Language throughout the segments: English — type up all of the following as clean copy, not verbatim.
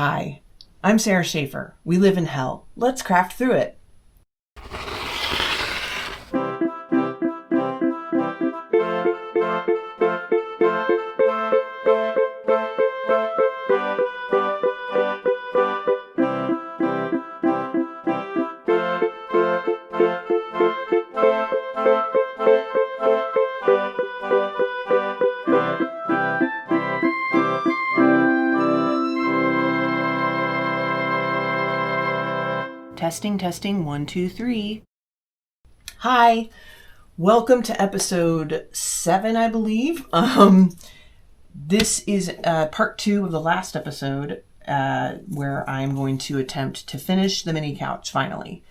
Hi, I'm Sara Schaefer. We live in hell. Let's craft through it. Testing, 1, 2, 3. Hi, welcome to episode 7, I believe. This is part 2 of the last episode where I'm going to attempt to finish the mini couch finally.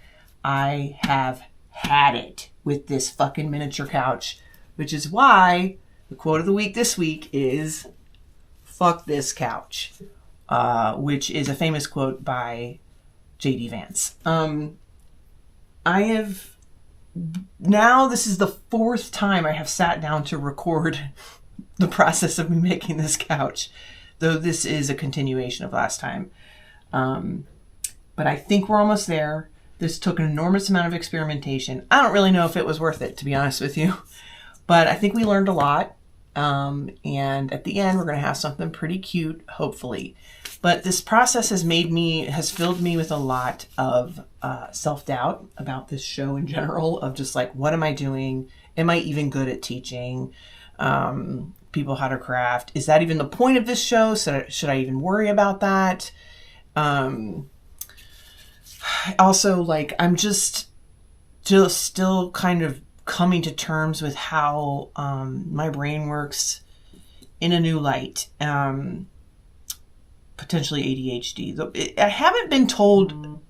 I have had it with this fucking miniature couch, which is why the quote of the week this week is, "Fuck this couch," which is a famous quote by J.D. Vance. This is the 4th time I have sat down to record the process of me making this couch, though this is a continuation of last time. But I think we're almost there. This took an enormous amount of experimentation. I don't really know if it was worth it, to be honest with you, but I think we learned a lot. And at the end, we're going to have something pretty cute, hopefully. But this process has filled me with a lot of self-doubt about this show in general, of just like, what am I doing? Am I even good at teaching people how to craft? Is that even the point of this show? So should I even worry about that? Also, like, I'm just still kind of coming to terms with how my brain works in a new light. Potentially ADHD. I haven't been told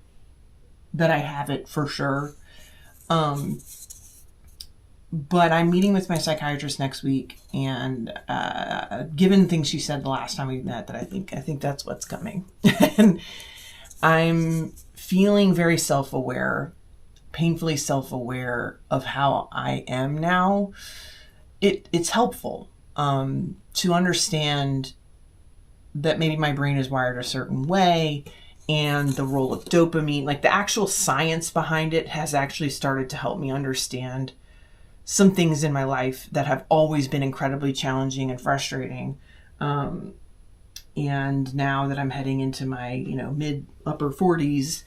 that I have it for sure. But I'm meeting with my psychiatrist next week, and given things she said the last time we met, that I think that's what's coming. And I'm feeling very self-aware, painfully self-aware of how I am now. It's helpful to understand that maybe my brain is wired a certain way, and the role of dopamine, like the actual science behind it, has actually started to help me understand some things in my life that have always been incredibly challenging and frustrating. And now that I'm heading into my, mid upper 40s,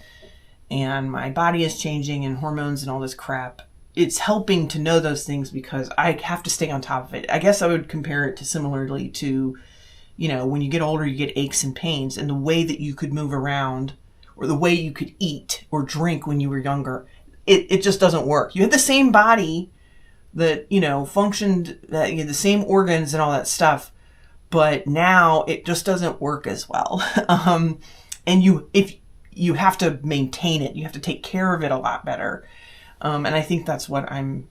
and my body is changing and hormones and all this crap, it's helping to know those things because I have to stay on top of it. I guess I would compare it to similarly to, when you get older, you get aches and pains, and the way that you could move around or the way you could eat or drink when you were younger, it just doesn't work. You had the same body that, functioned, the same organs and all that stuff, but now it just doesn't work as well. And if you have to maintain it, you have to take care of it a lot better. And I think that's what I'm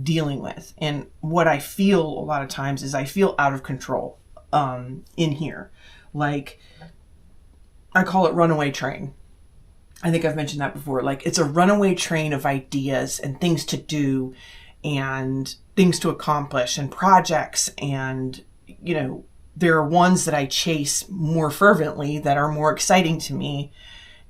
dealing with. And what I feel a lot of times is I feel out of control in here. Like, I call it runaway train. I think I've mentioned that before. Like, it's a runaway train of ideas and things to do and things to accomplish and projects. And, there are ones that I chase more fervently that are more exciting to me.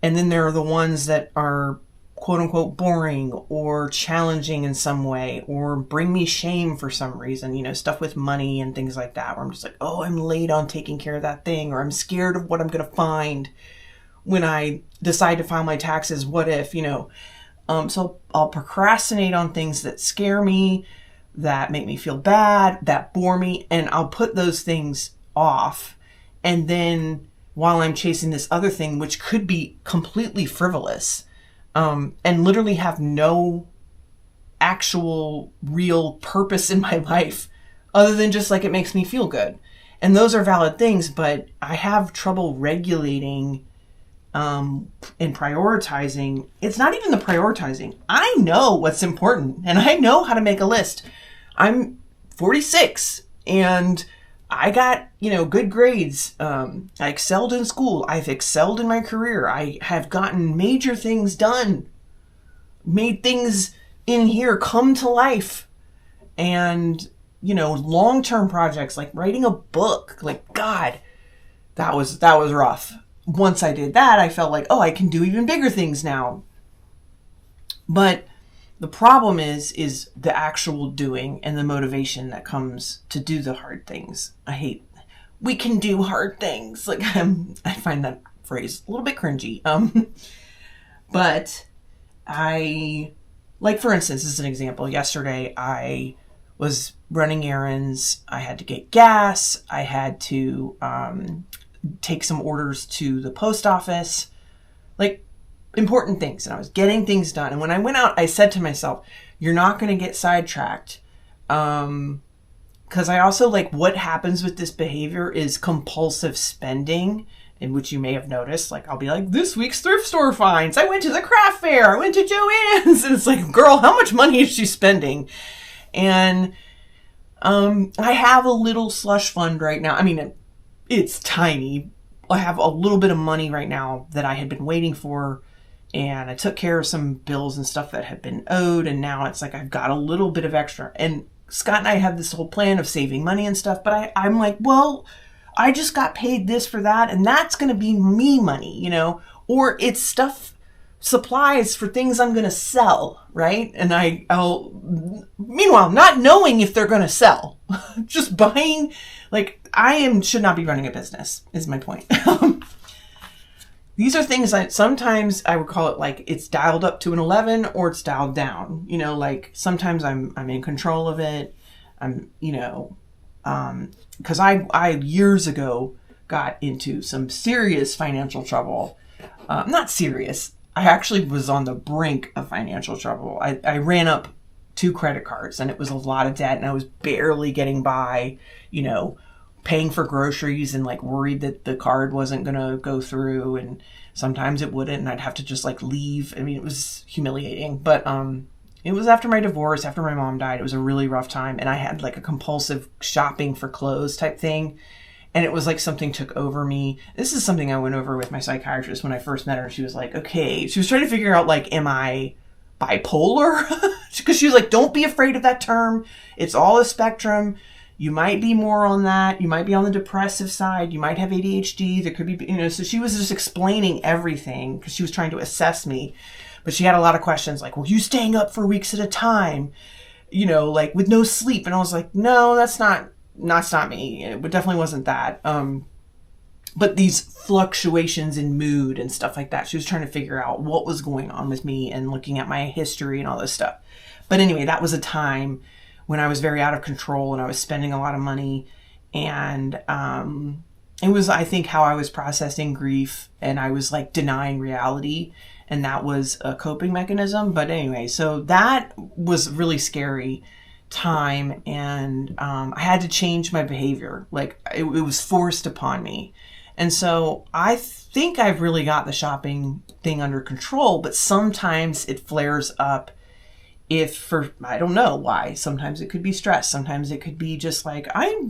And then there are the ones that are quote unquote boring or challenging in some way, or bring me shame for some reason, stuff with money and things like that, where I'm just like, oh, I'm late on taking care of that thing, or I'm scared of what I'm going to find when I decide to file my taxes. What if, so I'll procrastinate on things that scare me, that make me feel bad, that bore me, and I'll put those things off. And then while I'm chasing this other thing, which could be completely frivolous, and literally have no actual real purpose in my life other than just like it makes me feel good. And those are valid things, but I have trouble regulating and prioritizing. It's not even the prioritizing. I know what's important and I know how to make a list. I'm 46 and I got, good grades. I excelled in school. I've excelled in my career. I have gotten major things done, made things in here come to life. And, long-term projects like writing a book, like, God, that was rough. once I did that, I felt like, oh, I can do even bigger things now. But the problem is the actual doing and the motivation that comes to do the hard things. We can do hard things. Like, I find that phrase a little bit cringy. But like, for instance, as an example, yesterday I was running errands. I had to get gas. I had to take some orders to the post office, like important things. And I was getting things done. And when I went out, I said to myself, you're not going to get sidetracked. Because I also, like, what happens with this behavior is compulsive spending, in which you may have noticed. Like, I'll be like, this week's thrift store finds. I went to the craft fair. I went to Joann's. And it's like, girl, how much money is she spending? And I have a little slush fund right now. I mean, it's tiny. I have a little bit of money right now that I had been waiting for. And I took care of some bills and stuff that had been owed. And now it's like I've got a little bit of extra. And Scott and I have this whole plan of saving money and stuff. But I'm like, well, I just got paid this for that. And that's going to be me money, or it's stuff, supplies for things I'm going to sell, right? And I'll, meanwhile, not knowing if they're going to sell, just buying, like, should not be running a business, is my point. These are things that sometimes I would call it like it's dialed up to an 11 or it's dialed down. Like sometimes I'm in control of it. Because I years ago got into some serious financial trouble. Not serious. I actually was on the brink of financial trouble. I ran up 2 credit cards and it was a lot of debt and I was barely getting by, paying for groceries and like worried that the card wasn't going to go through, and sometimes it wouldn't and I'd have to just like leave. I mean, it was humiliating, but it was after my divorce, after my mom died. It was a really rough time and I had like a compulsive shopping for clothes type thing, and it was like something took over me. This is something I went over with my psychiatrist when I first met her. She was like, okay, she was trying to figure out like, am I bipolar? Because she was like, don't be afraid of that term. It's all a spectrum. You might be more on that. You might be on the depressive side. You might have ADHD. There could be, so she was just explaining everything because she was trying to assess me. But she had a lot of questions like, well, you staying up for weeks at a time, like with no sleep. And I was like, no, that's not me. It definitely wasn't that. But these fluctuations in mood and stuff like that, she was trying to figure out what was going on with me and looking at my history and all this stuff. But anyway, that was a time when I was very out of control and I was spending a lot of money. And it was, I think, how I was processing grief, and I was like denying reality. And that was a coping mechanism. But anyway, so that was a really scary time. And I had to change my behavior. Like it was forced upon me. And so I think I've really got the shopping thing under control, but sometimes it flares up I don't know why. Sometimes it could be stress. Sometimes it could be just like, I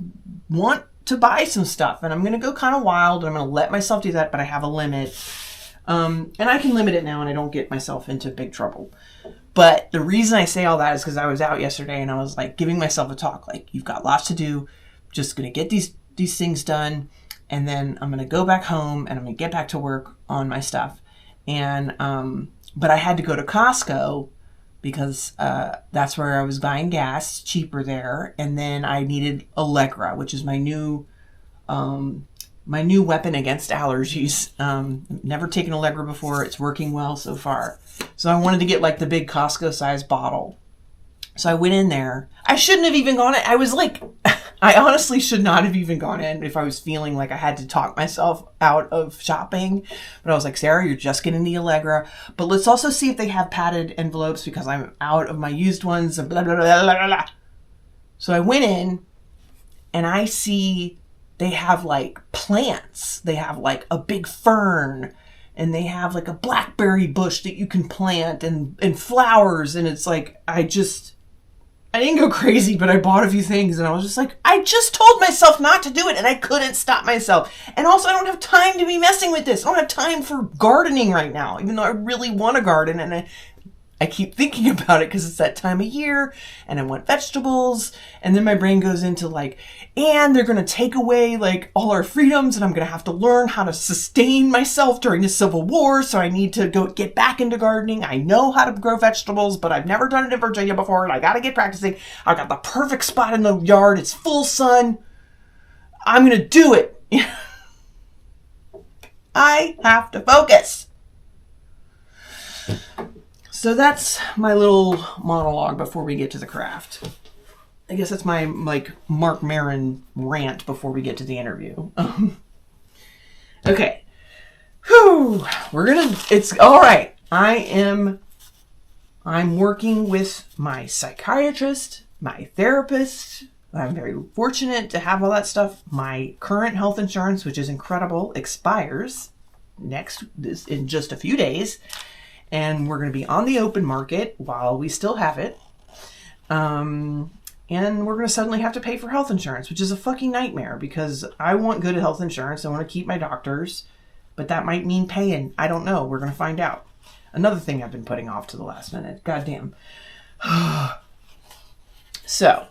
want to buy some stuff and I'm going to go kind of wild and I'm going to let myself do that, but I have a limit. And I can limit it now and I don't get myself into big trouble. But the reason I say all that is because I was out yesterday and I was like giving myself a talk, like, you've got lots to do. Just going to get these things done. And then I'm going to go back home and I'm going to get back to work on my stuff. And, but I had to go to Costco because that's where I was buying gas, cheaper there. And then I needed Allegra, which is my new weapon against allergies. Never taken Allegra before. It's working well so far. So I wanted to get like the big Costco size bottle. So I went in there. I shouldn't have even gone in. I was like, I honestly should not have even gone in if I was feeling like I had to talk myself out of shopping. But I was like, Sarah, you're just getting the Allegra. But let's also see if they have padded envelopes because I'm out of my used ones. And blah, blah, blah, blah, blah. So I went in and I see they have like plants. They have like a big fern and they have like a blackberry bush that you can plant and flowers. And it's like, I didn't go crazy, but I bought a few things and I was just like, I just told myself not to do it and I couldn't stop myself. And also I don't have time to be messing with this. I don't have time for gardening right now, even though I really want to garden. And I keep thinking about it because it's that time of year and I want vegetables. And then my brain goes into like, and they're going to take away like all our freedoms and I'm going to have to learn how to sustain myself during the Civil War. So I need to go get back into gardening. I know how to grow vegetables, but I've never done it in Virginia before and I got to get practicing. I got the perfect spot in the yard. It's full sun. I'm going to do it. I have to focus. So that's my little monologue before we get to the craft. I guess that's my like Mark Maron rant before we get to the interview. Okay. Whew. It's all right. I'm working with my psychiatrist, my therapist. I'm very fortunate to have all that stuff. My current health insurance, which is incredible, expires in just a few days. And we're going to be on the open market while we still have it. And we're going to suddenly have to pay for health insurance, which is a fucking nightmare because I want good health insurance. I want to keep my doctors, but that might mean paying. I don't know. We're going to find out. Another thing I've been putting off to the last minute. Goddamn. So,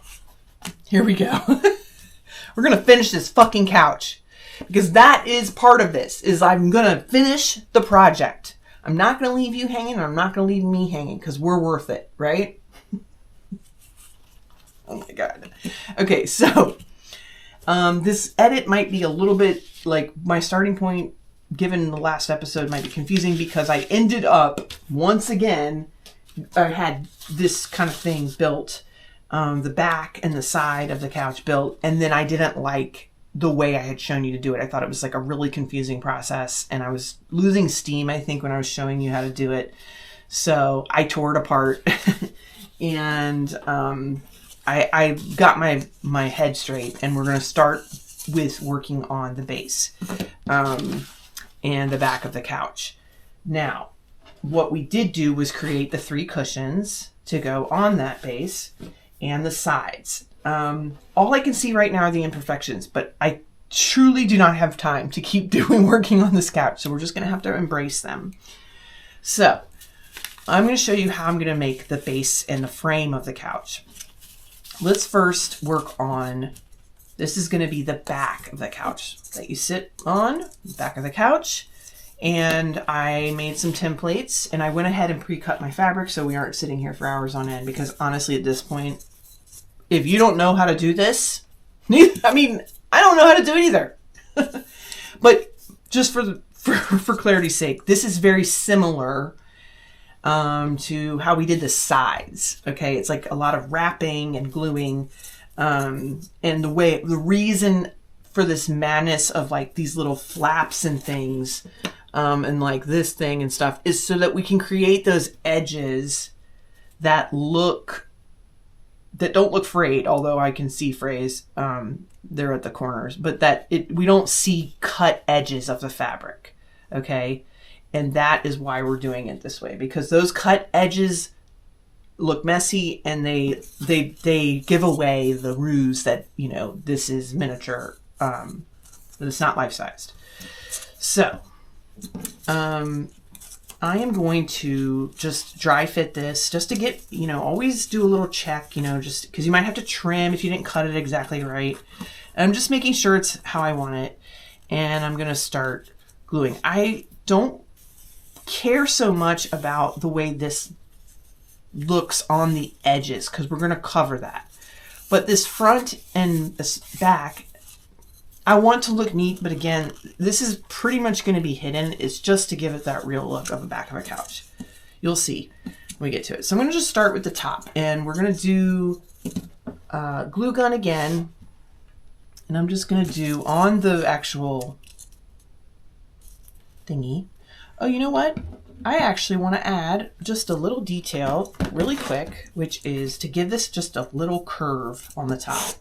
here we go. We're going to finish this fucking couch because that is part of this, is I'm going to finish the project. I'm not going to leave you hanging, and I'm not going to leave me hanging because we're worth it, right? Oh my God. Okay, so this edit might be a little bit like my starting point, given the last episode, might be confusing because I ended up, once again, I had this kind of thing built, the back and the side of the couch built, and then I didn't like the way I had shown you to do it. I thought it was like a really confusing process and I was losing steam, I think, when I was showing you how to do it. So I tore it apart and I got my head straight and we're going to start with working on the base and the back of the couch. Now, what we did do was create the 3 cushions to go on that base and the sides. All I can see right now are the imperfections, but I truly do not have time to keep working on this couch. So we're just going to have to embrace them. So I'm going to show you how I'm going to make the base and the frame of the couch. Let's first work on, this is going to be the back of the couch that you sit on, the back of the couch. And I made some templates and I went ahead and pre-cut my fabric so we aren't sitting here for hours on end, because honestly at this point, if you don't know how to do this, I mean, I don't know how to do it either. But just for clarity's sake, this is very similar to how we did the sides. Okay, it's like a lot of wrapping and gluing, and the reason for this madness of like these little flaps and things, and like this thing and stuff, is so that we can create those edges that don't look frayed, although I can see frays there at the corners, but we don't see cut edges of the fabric, okay? And that is why we're doing it this way, because those cut edges look messy and they give away the ruse that, you know, this is miniature, that it's not life-sized. So, I am going to just dry fit this just to get, you know, always do a little check, you know, just because you might have to trim if you didn't cut it exactly right. And I'm just making sure it's how I want it. And I'm going to start gluing. I don't care so much about the way this looks on the edges because we're going to cover that. But this front and this back, I want to look neat, but again, this is pretty much going to be hidden. It's just to give it that real look of the back of a couch. You'll see when we get to it. So I'm going to just start with the top, and we're going to do glue gun again. And I'm just going to do on the actual thingy. Oh, you know what? I actually want to add just a little detail really quick, which is to give this just a little curve on the top.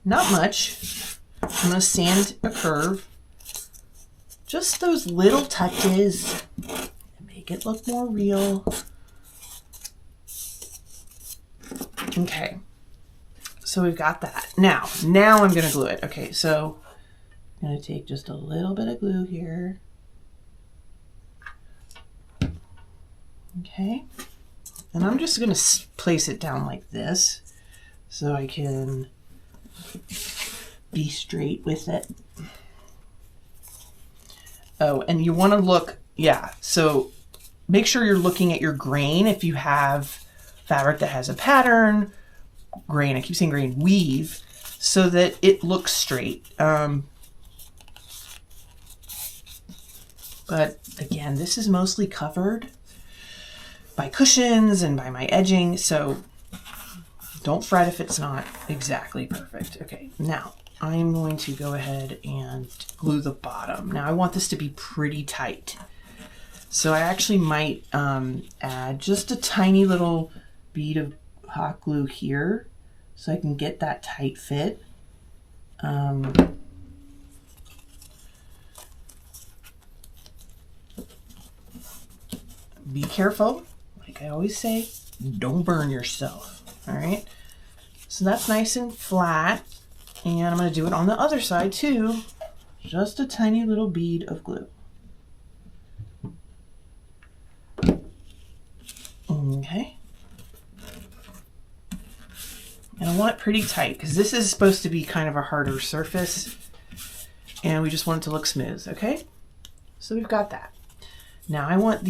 Not much. I'm going to sand a curve. Just those little touches. Make it look more real. Okay. So we've got that. Now I'm going to glue it. Okay, so I'm going to take just a little bit of glue here. Okay. And I'm just going to place it down like this so I can be straight with it. Oh, and you want to look, yeah, so make sure you're looking at your grain. If you have fabric that has a pattern, grain, I keep saying grain, weave, so that it looks straight. But again, this is mostly covered by cushions and by my edging, so don't fret if it's not exactly perfect. Okay, now I'm going to go ahead and glue the bottom. Now I want this to be pretty tight. So I actually might add just a tiny little bead of hot glue here so I can get that tight fit. Be careful, like I always say, don't burn yourself, all right? So that's nice and flat, and I'm gonna do it on the other side too. Just a tiny little bead of glue. Okay. And I want it pretty tight because this is supposed to be kind of a harder surface, and we just want it to look smooth, okay? So we've got that. Now I want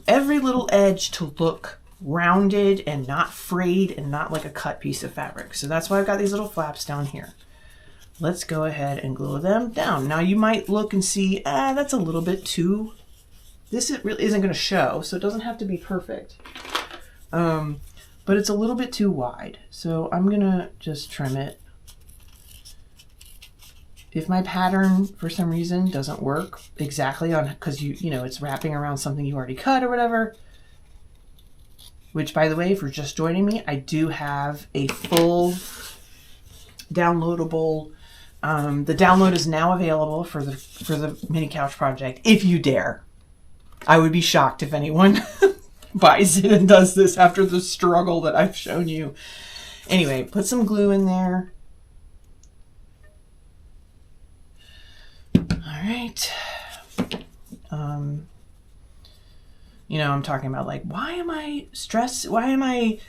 every little edge to look rounded and not frayed and not like a cut piece of fabric. So that's why I've got these little flaps down here. Let's go ahead and glue them down. Now you might look and see, that's a little bit too, really isn't going to show, so it doesn't have to be perfect. But it's a little bit too wide. So I'm going to just trim it. If my pattern for some reason doesn't work exactly on, because you know it's wrapping around something you already cut or whatever, which by the way, if you're just joining me, I do have a full downloadable. The download is now available for the mini couch project. If you dare, I would be shocked if anyone buys it and does this after the struggle that I've shown you. Anyway, put some glue in there. All right. You know, I'm talking about like, why am I stressed? Why am I,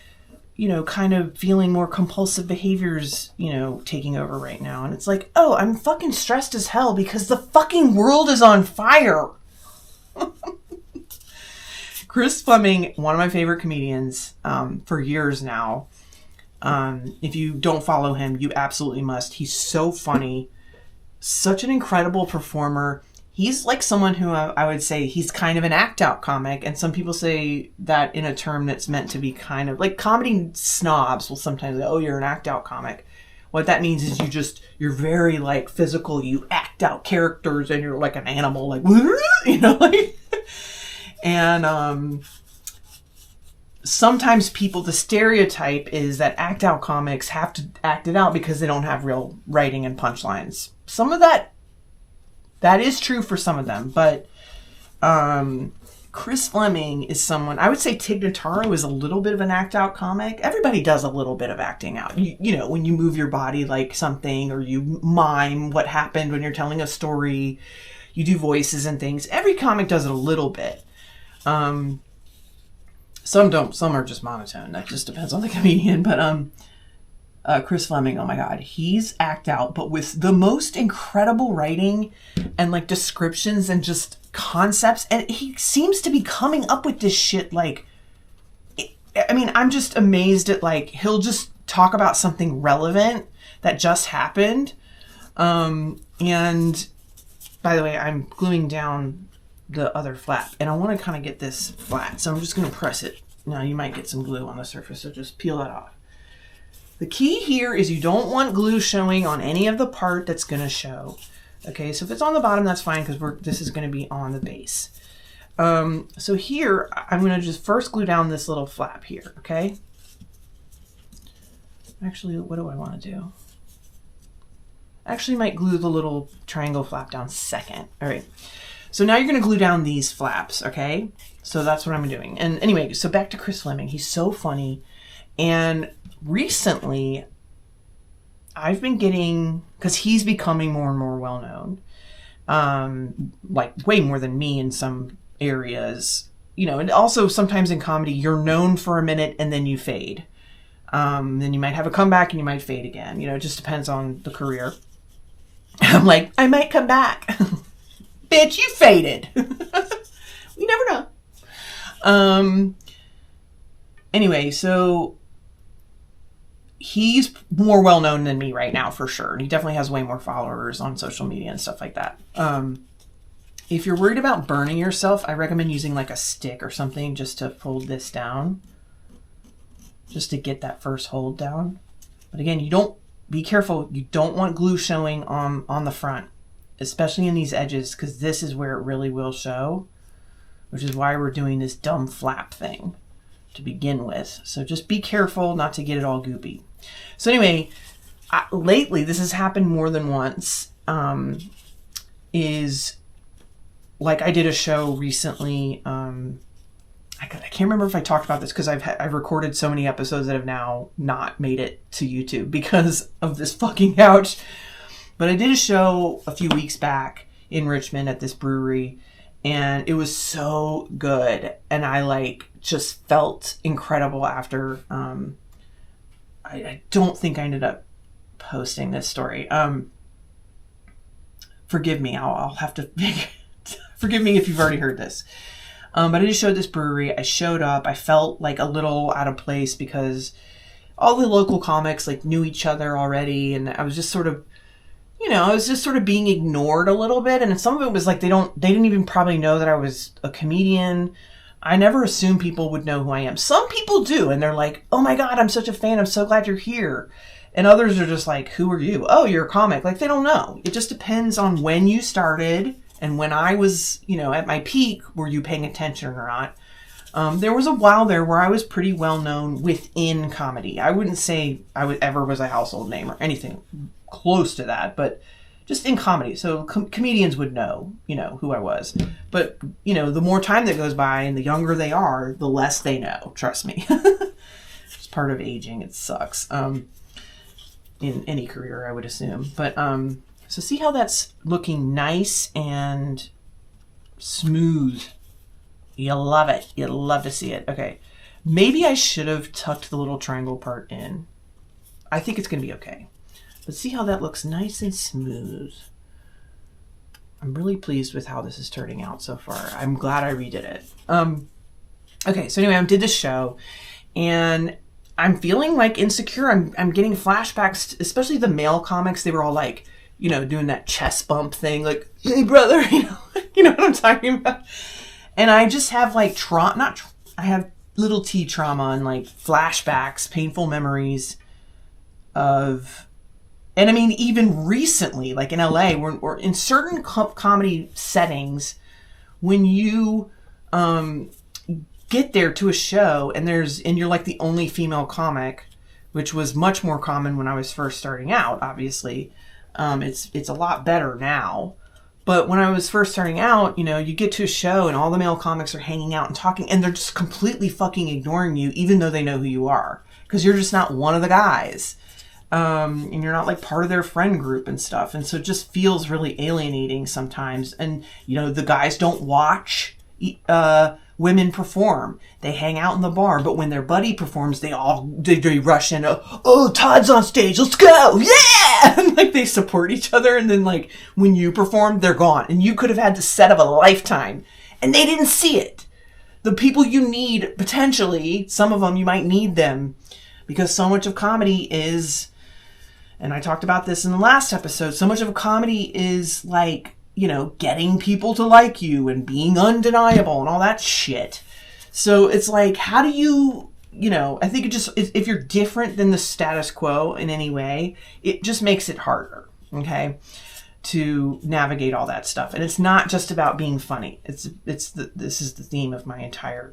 you know, kind of feeling more compulsive behaviors, you know, taking over right now? And it's like, oh, I'm fucking stressed as hell because the fucking world is on fire. Chris Fleming, one of my favorite comedians for years now. If you don't follow him, you absolutely must. He's so funny. Such an incredible performer. He's like someone who I would say he's kind of an act out comic. And some people say that in a term that's meant to be kind of like comedy snobs will sometimes say, oh, you're an act out comic. What that means is you're very like physical. You act out characters and you're like an animal, like, you know, like, and, sometimes the stereotype is that act out comics have to act it out because they don't have real writing and punchlines. Some of that is true for some of them, but Chris Fleming is someone, I would say Tig Notaro is a little bit of an act out comic. Everybody does a little bit of acting out. You know, when you move your body like something, or you mime what happened when you're telling a story, you do voices and things. Every comic does it a little bit. Some don't, some are just monotone. That just depends on the comedian. But Chris Fleming, oh my God, he's act out, but with the most incredible writing and like descriptions and just concepts. And he seems to be coming up with this shit. Like, I mean, I'm just amazed at like, he'll just talk about something relevant that just happened. And by the way, I'm gluing down the other flap and I want to kind of get this flat. So I'm just going to press it. Now you might get some glue on the surface, so just peel that off. The key here is you don't want glue showing on any of the part that's going to show. Okay, so if it's on the bottom, that's fine because this is going to be on the base. So here, I'm going to just first glue down this little flap here, okay? Actually, what do I want to do? Actually, might glue the little triangle flap down second. All right. So now you're going to glue down these flaps, okay? So that's what I'm doing. And anyway, so back to Chris Fleming. He's so funny. And recently, I've been getting, because he's becoming more and more well-known, like way more than me in some areas. and also sometimes in comedy, you're known for a minute and then you fade. Then you might have a comeback and you might fade again. It just depends on the career. I'm like, I might come back. Bitch, you faded. We never know. Anyway, so he's more well-known than me right now, for sure. He definitely has way more followers on social media and stuff like that. If you're worried about burning yourself, I recommend using like a stick or something just to hold this down. Just to get that first hold down. But again, be careful. You don't want glue showing on the front, especially in these edges, because this is where it really will show, which is why we're doing this dumb flap thing to begin with. So just be careful not to get it all goopy. So anyway, lately, this has happened more than once, is like I did a show recently. I can't remember if I talked about this because I've recorded so many episodes that have now not made it to YouTube because of this fucking couch. But I did a show a few weeks back in Richmond at this brewery, and it was so good. And I just felt incredible after. I don't think I ended up posting this story. Forgive me. I'll have to forgive me if you've already heard this. But I just showed this brewery. I showed up. I felt like a little out of place because all the local comics knew each other already, and I was just sort of, being ignored a little bit. And some of it was they didn't even probably know that I was a comedian. I never assumed people would know who I am. Some people do, and they're like, "Oh my God, I'm such a fan. I'm so glad you're here." And others are just like, "Who are you?" "Oh, you're a comic." They don't know. It just depends on when you started. And when I was, at my peak, were you paying attention or not? There was a while there where I was pretty well known within comedy. I wouldn't say I ever was a household name or anything close to that, but just in comedy. So comedians would know, who I was. But, the more time that goes by and the younger they are, the less they know. Trust me. It's part of aging. It sucks. In any career, I would assume. But, so see how that's looking nice and smooth. You'll love it. You'll love to see it. Okay. Maybe I should have tucked the little triangle part in. I think it's going to be okay. But see how that looks nice and smooth. I'm really pleased with how this is turning out so far. I'm glad I redid it. Okay, so anyway, I did this show, and I'm feeling insecure. I'm getting flashbacks, especially the male comics. They were all doing that chest bump thing, "Hey, brother," you know what I'm talking about. And I just have I have little T trauma and flashbacks, painful memories of, and I mean, even recently, in LA, or in certain comedy settings, when you get there to a show and you're the only female comic, which was much more common when I was first starting out, obviously. It's a lot better now. But when I was first starting out, you get to a show and all the male comics are hanging out and talking, and they're just completely fucking ignoring you, even though they know who you are. Because you're just not one of the guys. And you're not part of their friend group and stuff. And so it just feels really alienating sometimes. And, the guys don't watch women perform. They hang out in the bar, but when their buddy performs, they rush in. "Oh, Todd's on stage. Let's go. Yeah!" And they support each other. And then when you perform, they're gone. And you could have had the set of a lifetime, and they didn't see it. The people you need, potentially, some of them, you might need them, because so much of comedy is, and I talked about this in the last episode, so much of comedy is getting people to like you and being undeniable and all that shit. So it's how do you, I think if you're different than the status quo in any way, it just makes it harder, okay, to navigate all that stuff. And it's not just about being funny. This is the theme of my entire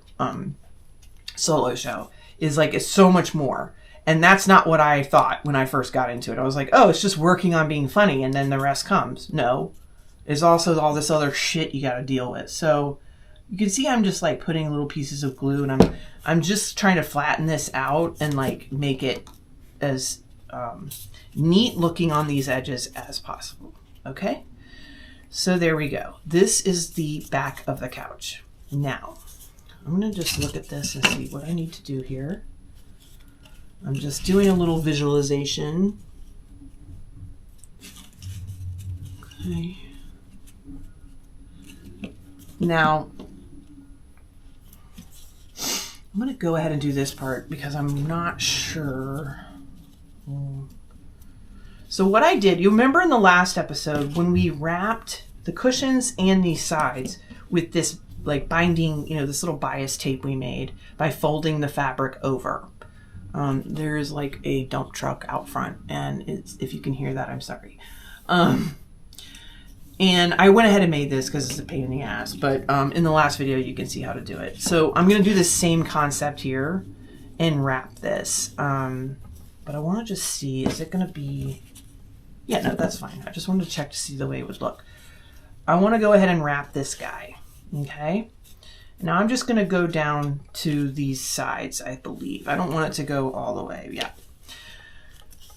solo show, is it's so much more. And that's not what I thought when I first got into it. I was oh, it's just working on being funny and then the rest comes. No. There's also all this other shit you got to deal with. So you can see I'm just putting little pieces of glue, and I'm just trying to flatten this out and make it as neat looking on these edges as possible. Okay? So there we go. This is the back of the couch. Now, I'm going to just look at this and see what I need to do here. I'm just doing a little visualization. Okay. Now, I'm going to go ahead and do this part because I'm not sure. So what I did, you remember in the last episode when we wrapped the cushions and these sides with this like binding, this little bias tape we made by folding the fabric over. There is like a dump truck out front, and if you can hear that, I'm sorry. And I went ahead and made this because it's a pain in the ass, but in the last video you can see how to do it. So I'm going to do the same concept here and wrap this. But I want to just see, is it going to be... Yeah, no, that's fine. I just wanted to check to see the way it would look. I want to go ahead and wrap this guy. Okay. Now I'm just going to go down to these sides, I believe. I don't want it to go all the way. Yeah.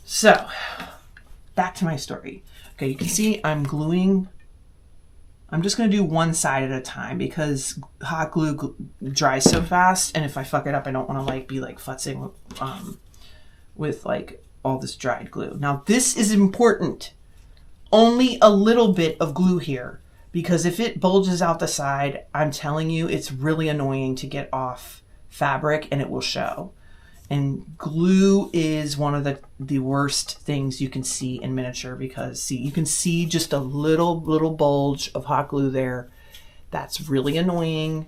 So, back to my story. Okay, you can see I'm gluing. I'm just going to do one side at a time because hot glue dries so fast, and if I fuck it up, I don't want to be futzing with all this dried glue. Now this is important. Only a little bit of glue here, because if it bulges out the side, I'm telling you, it's really annoying to get off fabric and it will show. And glue is one of the worst things you can see in miniature, because see, you can see just a little bulge of hot glue there. That's really annoying.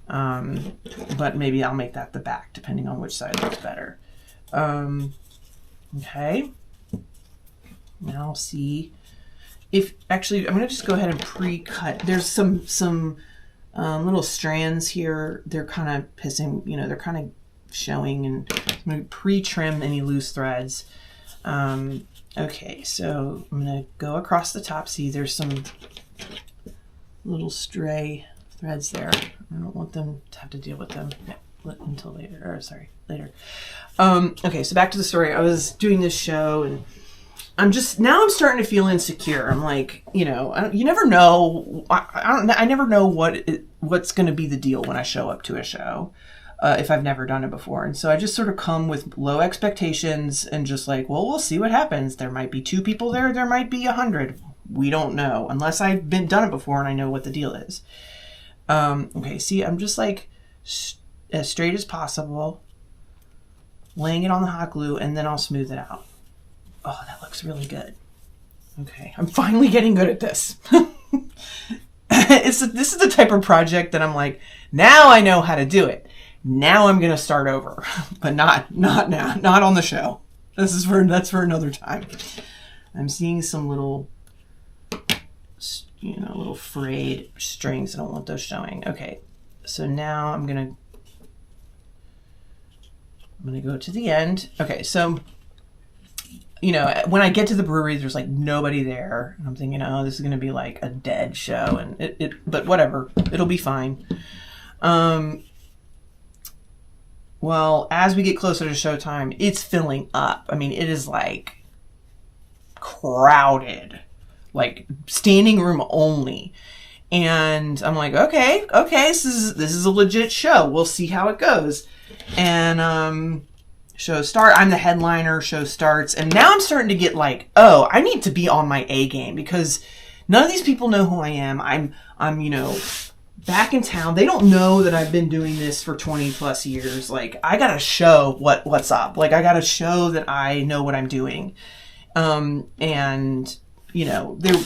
But maybe I'll make that the back, depending on which side looks better. Okay. Now see if actually I'm gonna just go ahead and pre-cut. There's some little strands here. They're kind of pissing, they're kind of showing, and I'm gonna pre-trim any loose threads. Okay, so I'm gonna go across the top. See, there's some little stray threads there. I don't want them to have to deal with them until later, or sorry, later. Okay, so back to the story. I was doing this show, and I'm starting to feel insecure. I'm like, you never know. I never know what's going to be the deal when I show up to a show, if I've never done it before. And so I just sort of come with low expectations and just like, well, we'll see what happens. There might be 2 people there. There might be 100. We don't know unless I've done it before and I know what the deal is. Okay, see, I'm just as straight as possible, laying it on the hot glue, and then I'll smooth it out. Oh, that looks really good. Okay, I'm finally getting good at this. This is the type of project that I'm like, now I know how to do it. Now I'm gonna start over, but not now, not on the show. That's for another time. I'm seeing some little, little frayed strings. I don't want those showing. Okay, so now I'm gonna go to the end. Okay, so when I get to the brewery, there's nobody there, and I'm thinking, oh, this is gonna be like a dead show, and but whatever, it'll be fine. Well, as we get closer to showtime, it's filling up. I mean, it is crowded, standing room only. And I'm like, okay, this is a legit show. We'll see how it goes. And show start. I'm the headliner. Show starts, and now I'm starting to get oh, I need to be on my A game, because none of these people know who I am. I'm back in town. They don't know that I've been doing this for 20 plus years. I gotta show what's up. I gotta show that I know what I'm doing. And there,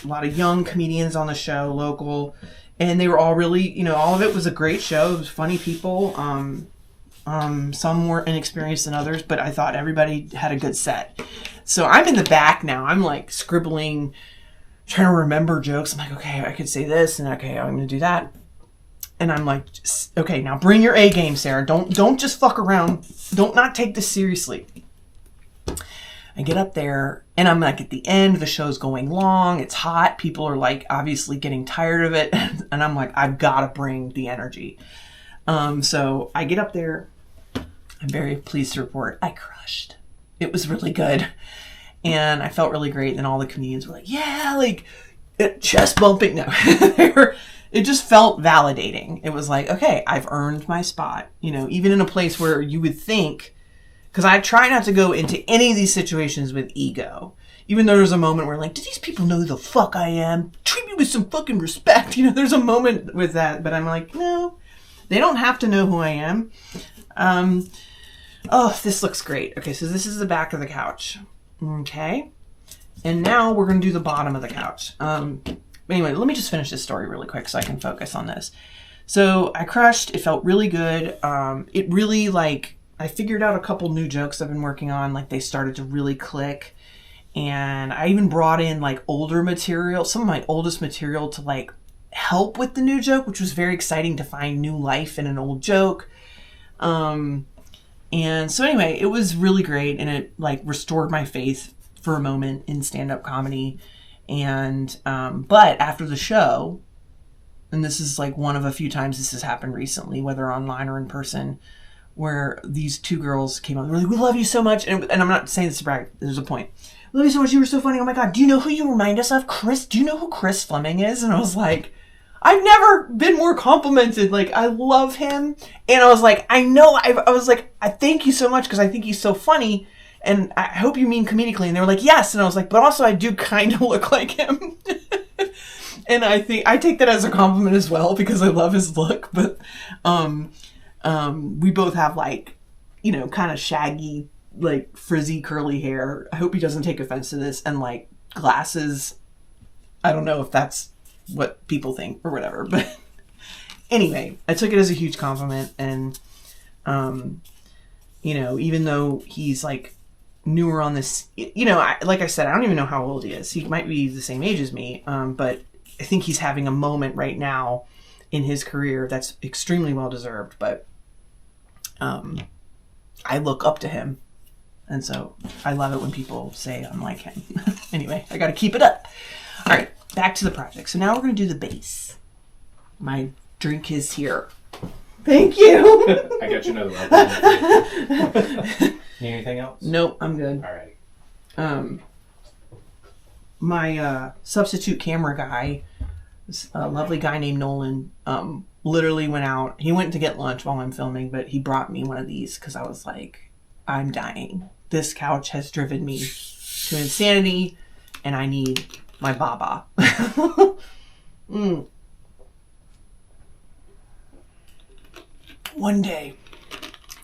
a lot of young comedians on the show, local, and they were all really, all of it was a great show. It was funny people. Some more inexperienced than others, but I thought everybody had a good set. So I'm in the back now. I'm scribbling, trying to remember jokes. I'm like, okay, I could say this, and okay, I'm going to do that. And I'm like, okay, now bring your A game, Sarah. Don't just fuck around. Don't not take this seriously. I get up there, and I'm at the end. The show's going long. It's hot. People are obviously getting tired of it. And I'm like, I've got to bring the energy. So I get up there. I'm very pleased to report I crushed. It was really good. And I felt really great. And all the comedians were like, yeah, chest bumping. No, it just felt validating. It was like, okay, I've earned my spot, even in a place where you would think, because I try not to go into any of these situations with ego. Even though there's a moment where like, do these people know who the fuck I am? Treat me with some fucking respect. There's a moment with that, but I'm like, no, they don't have to know who I am. Oh, this looks great. Okay, so this is the back of the couch. Okay. And now we're going to do the bottom of the couch. Anyway, let me just finish this story really quick so I can focus on this. So I crushed. It felt really good. It really, I figured out a couple new jokes I've been working on. They started to really click. And I even brought in older material, some of my oldest material to help with the new joke, which was very exciting to find new life in an old joke. And so anyway, it was really great. And it restored my faith for a moment in stand-up comedy. And, but after the show, and this is one of a few times this has happened recently, whether online or in person, where these two girls came up, they were like, we love you so much. And I'm not saying this to brag, there's a point. Love you so much. You were so funny. Oh my God. Do you know who you remind us of? Chris? Do you know who Chris Fleming is? And I was like, I've never been more complimented. I love him. And I was like, I know. I was like, I thank you so much because I think he's so funny. And I hope you mean comedically. And they were like, yes. And I was like, but also I do kind of look like him. And I think I take that as a compliment as well because I love his look. But we both have kind of shaggy, frizzy curly hair. I hope he doesn't take offense to this. And glasses. I don't know if that's what people think or whatever, but anyway, I took it as a huge compliment. And even though he's newer on this, like I said, I don't even know how old he is. He might be the same age as me, but I think he's having a moment right now in his career that's extremely well deserved. But I look up to him. And so I love it when people say I'm like him. Anyway, I got to keep it up. All right, back to the project. So now we're going to do the base. My drink is here. Thank you. I got you another one. Need anything else? Nope, I'm good. All right. My substitute camera guy, this lovely guy named Nolan, literally went out. He went to get lunch while I'm filming, but he brought me one of these because I was like, I'm dying. This couch has driven me to insanity, and I need my baba. One day,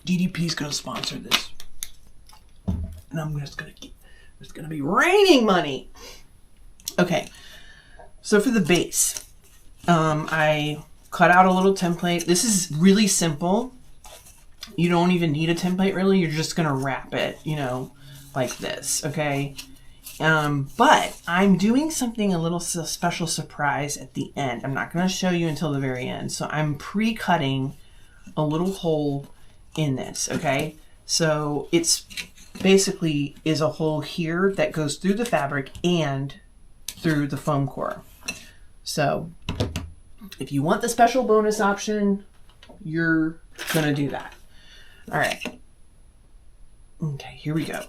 DDP's gonna sponsor this, and I'm just gonna get. It's gonna be raining money. Okay, so for the base, I cut out a little template. This is really simple. You don't even need a template, really. You're just gonna wrap it, like this, okay? But I'm doing something a little special surprise at the end. I'm not gonna show you until the very end. So I'm pre-cutting a little hole in this, okay? So it's basically is a hole here that goes through the fabric and through the foam core. So if you want the special bonus option, you're gonna do that. All right. Okay, here we go.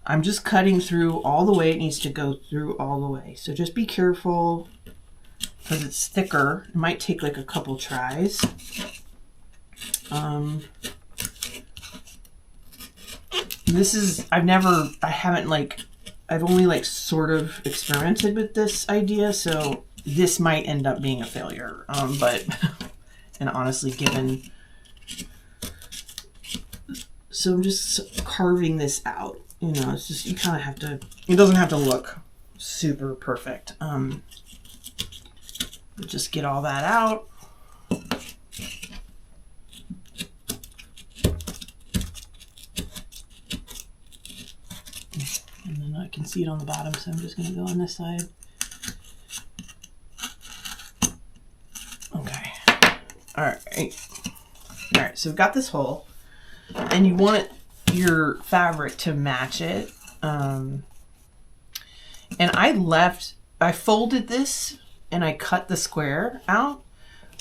I'm just cutting through all the way. It needs to go through all the way. So just be careful because it's thicker. It might take a couple tries. This is, I've only sort of experimented with this idea. So this might end up being a failure. But, and honestly, so I'm just carving this out. It's just, you kind of have to, it doesn't have to look super perfect. Just get all that out. And then I can see it on the bottom, so I'm just going to go on this side. Okay. All right. So we've got this hole. And you want your fabric to match it. And I folded this and I cut the square out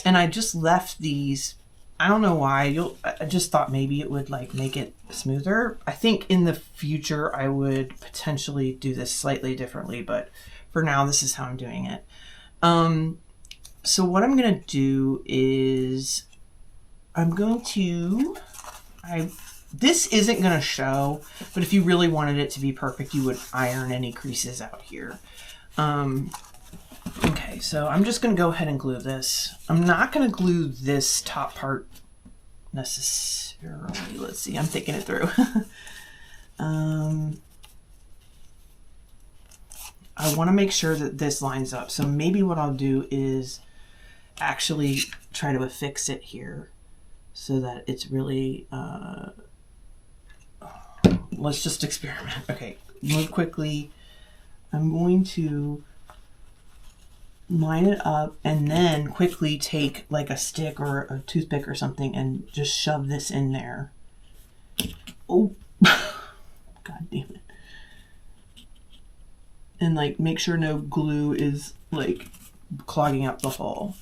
and I just left these. I don't know why. I just thought maybe it would make it smoother. I think in the future I would potentially do this slightly differently, but for now this is how I'm doing it. So what I'm going to do is this isn't going to show, but if you really wanted it to be perfect, you would iron any creases out here. Okay, so I'm just going to go ahead and glue this. I'm not going to glue this top part necessarily. Let's see, I'm thinking it through. I want to make sure that this lines up. So maybe what I'll do is actually try to affix it here so that it's really, let's just experiment. Okay, move quickly. I'm going to line it up and then quickly take like a stick or a toothpick or something and just shove this in there. Oh, God damn it. And like make sure no glue is like clogging up the hole.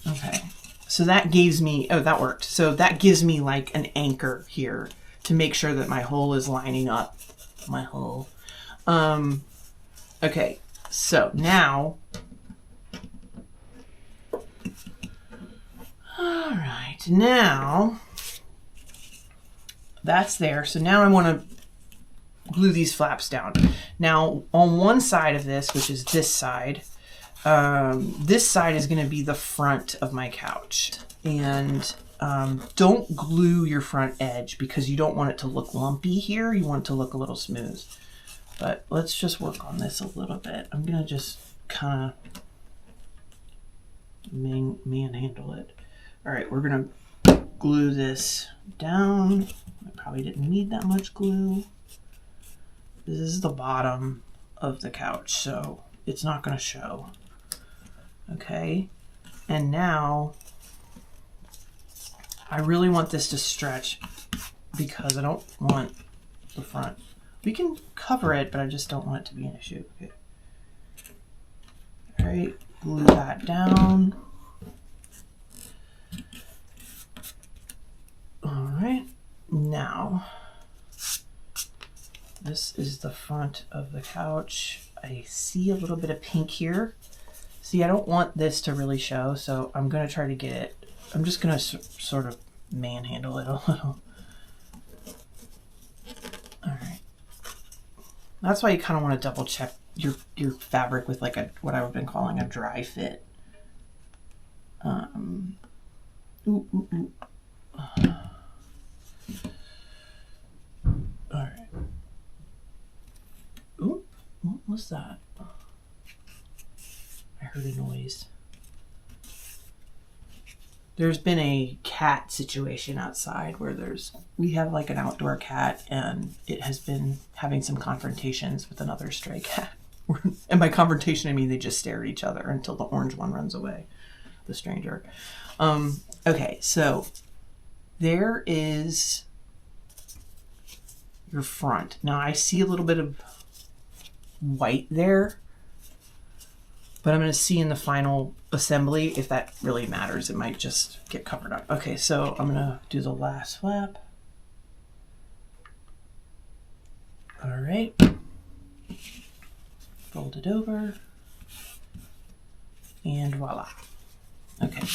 Okay, so that gives me, oh, that worked. So that gives me like an anchor here to make sure that my hole is lining up my hole. Okay, so now, all right, now that's there. So now I want to glue these flaps down. Now on one side of this, which is this side is going to be the front of my couch. And don't glue your front edge because you don't want it to look lumpy here. You want it to look a little smooth. But let's just work on this a little bit. I'm going to just kind of manhandle it. All right, we're going to glue this down. I probably didn't need that much glue. This is the bottom of the couch, so it's not going to show. Okay, and now I really want this to stretch because I don't want the front. We can cover it, but I just don't want it to be an issue. Okay. All right, glue that down. All right, now this is the front of the couch. I see a little bit of pink here. See, I don't want this to really show, so I'm going to try to get it. I'm just going to sort of manhandle it a little. All right. That's why you kind of want to double check your fabric with like what I've been calling a dry fit. All right. Ooh, what was that? I heard a noise. There's been a cat situation outside where we have like an outdoor cat and it has been having some confrontations with another stray cat. And by confrontation, I mean they just stare at each other until the orange one runs away, the stranger. Okay, so there is your front. Now I see a little bit of white there, but I'm going to see in the final assembly if that really matters. It might just get covered up. Okay, so I'm going to do the last flap. All right. Fold it over. And voila. Okay.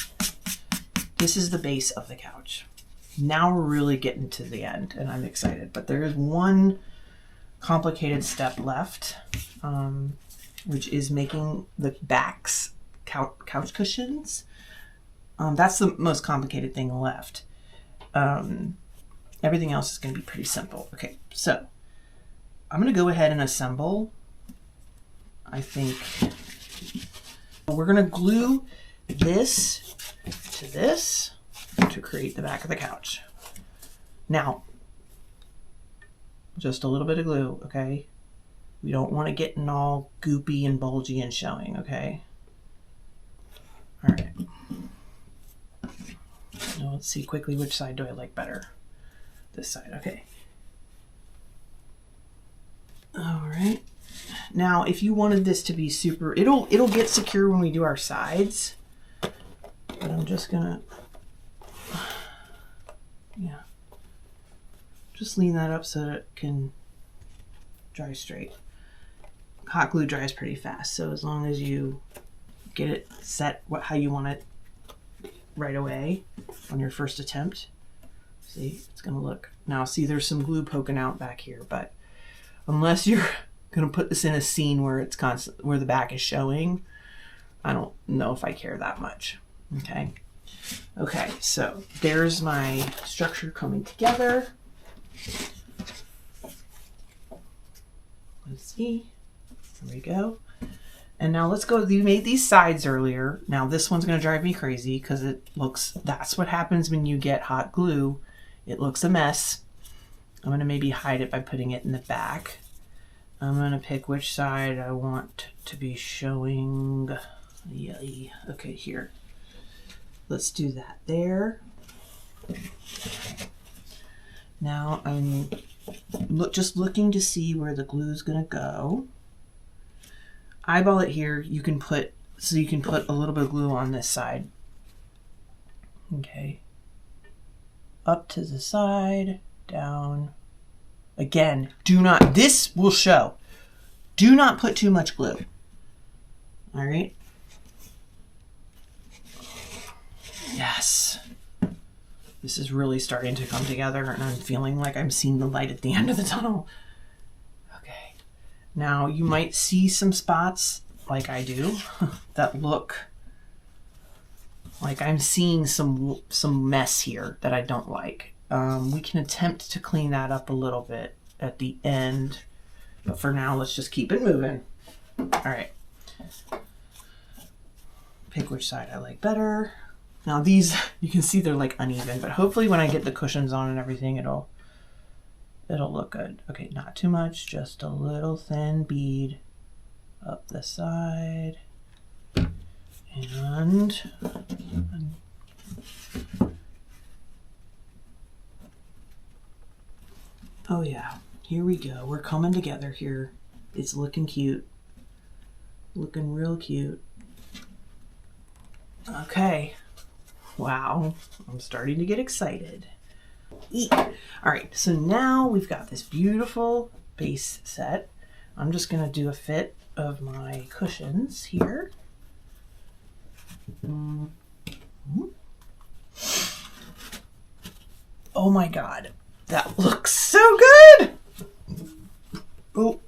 This is the base of the couch. Now we're really getting to the end, and I'm excited. But there is one complicated step left, which is making the backs couch cushions. That's the most complicated thing left. Everything else is going to be pretty simple. Okay, so I'm going to go ahead and assemble. I think we're going to glue this to this to create the back of the couch. Now, just a little bit of glue, okay? We don't want to get in all goopy and bulgy and showing, okay? All right. Now let's see quickly which side do I like better. This side, okay. All right. Now, if you wanted this to be super, it'll get secure when we do our sides. But I'm just gonna, yeah, just lean that up so that it can dry straight. Hot glue dries pretty fast, so as long as you get it set how you want it right away on your first attempt. See, it's gonna look, now see there's some glue poking out back here, but unless you're gonna put this in a scene where it's where the back is showing, I don't know if I care that much. Okay, so there's my structure coming together. Let's see, there we go. And now let's go, you made these sides earlier. Now this one's gonna drive me crazy because it looks, that's what happens when you get hot glue. It looks a mess. I'm gonna maybe hide it by putting it in the back. I'm gonna pick which side I want to be showing. Yay. Okay, here. Let's do that there. Now I'm just looking to see where the glue is gonna go. Eyeball it here. You can put a little bit of glue on this side. Okay. Up to the side, down. Again, this will show. Do not put too much glue. All right. Yes. This is really starting to come together and I'm feeling like I'm seeing the light at the end of the tunnel. Okay. Now you might see some spots like I do that look like I'm seeing some mess here that I don't like. We can attempt to clean that up a little bit at the end, but for now, let's just keep it moving. All right. Pick which side I like better. Now these, you can see they're like uneven, but hopefully when I get the cushions on and everything, it'll look good. Okay, not too much, just a little thin bead up the side. And oh yeah, here we go. We're coming together here. It's looking cute. Looking real cute. Okay. Wow, I'm starting to get excited. All right, so now we've got this beautiful base set. I'm just gonna do a fit of my cushions here. Oh my God, that looks so good. Oh,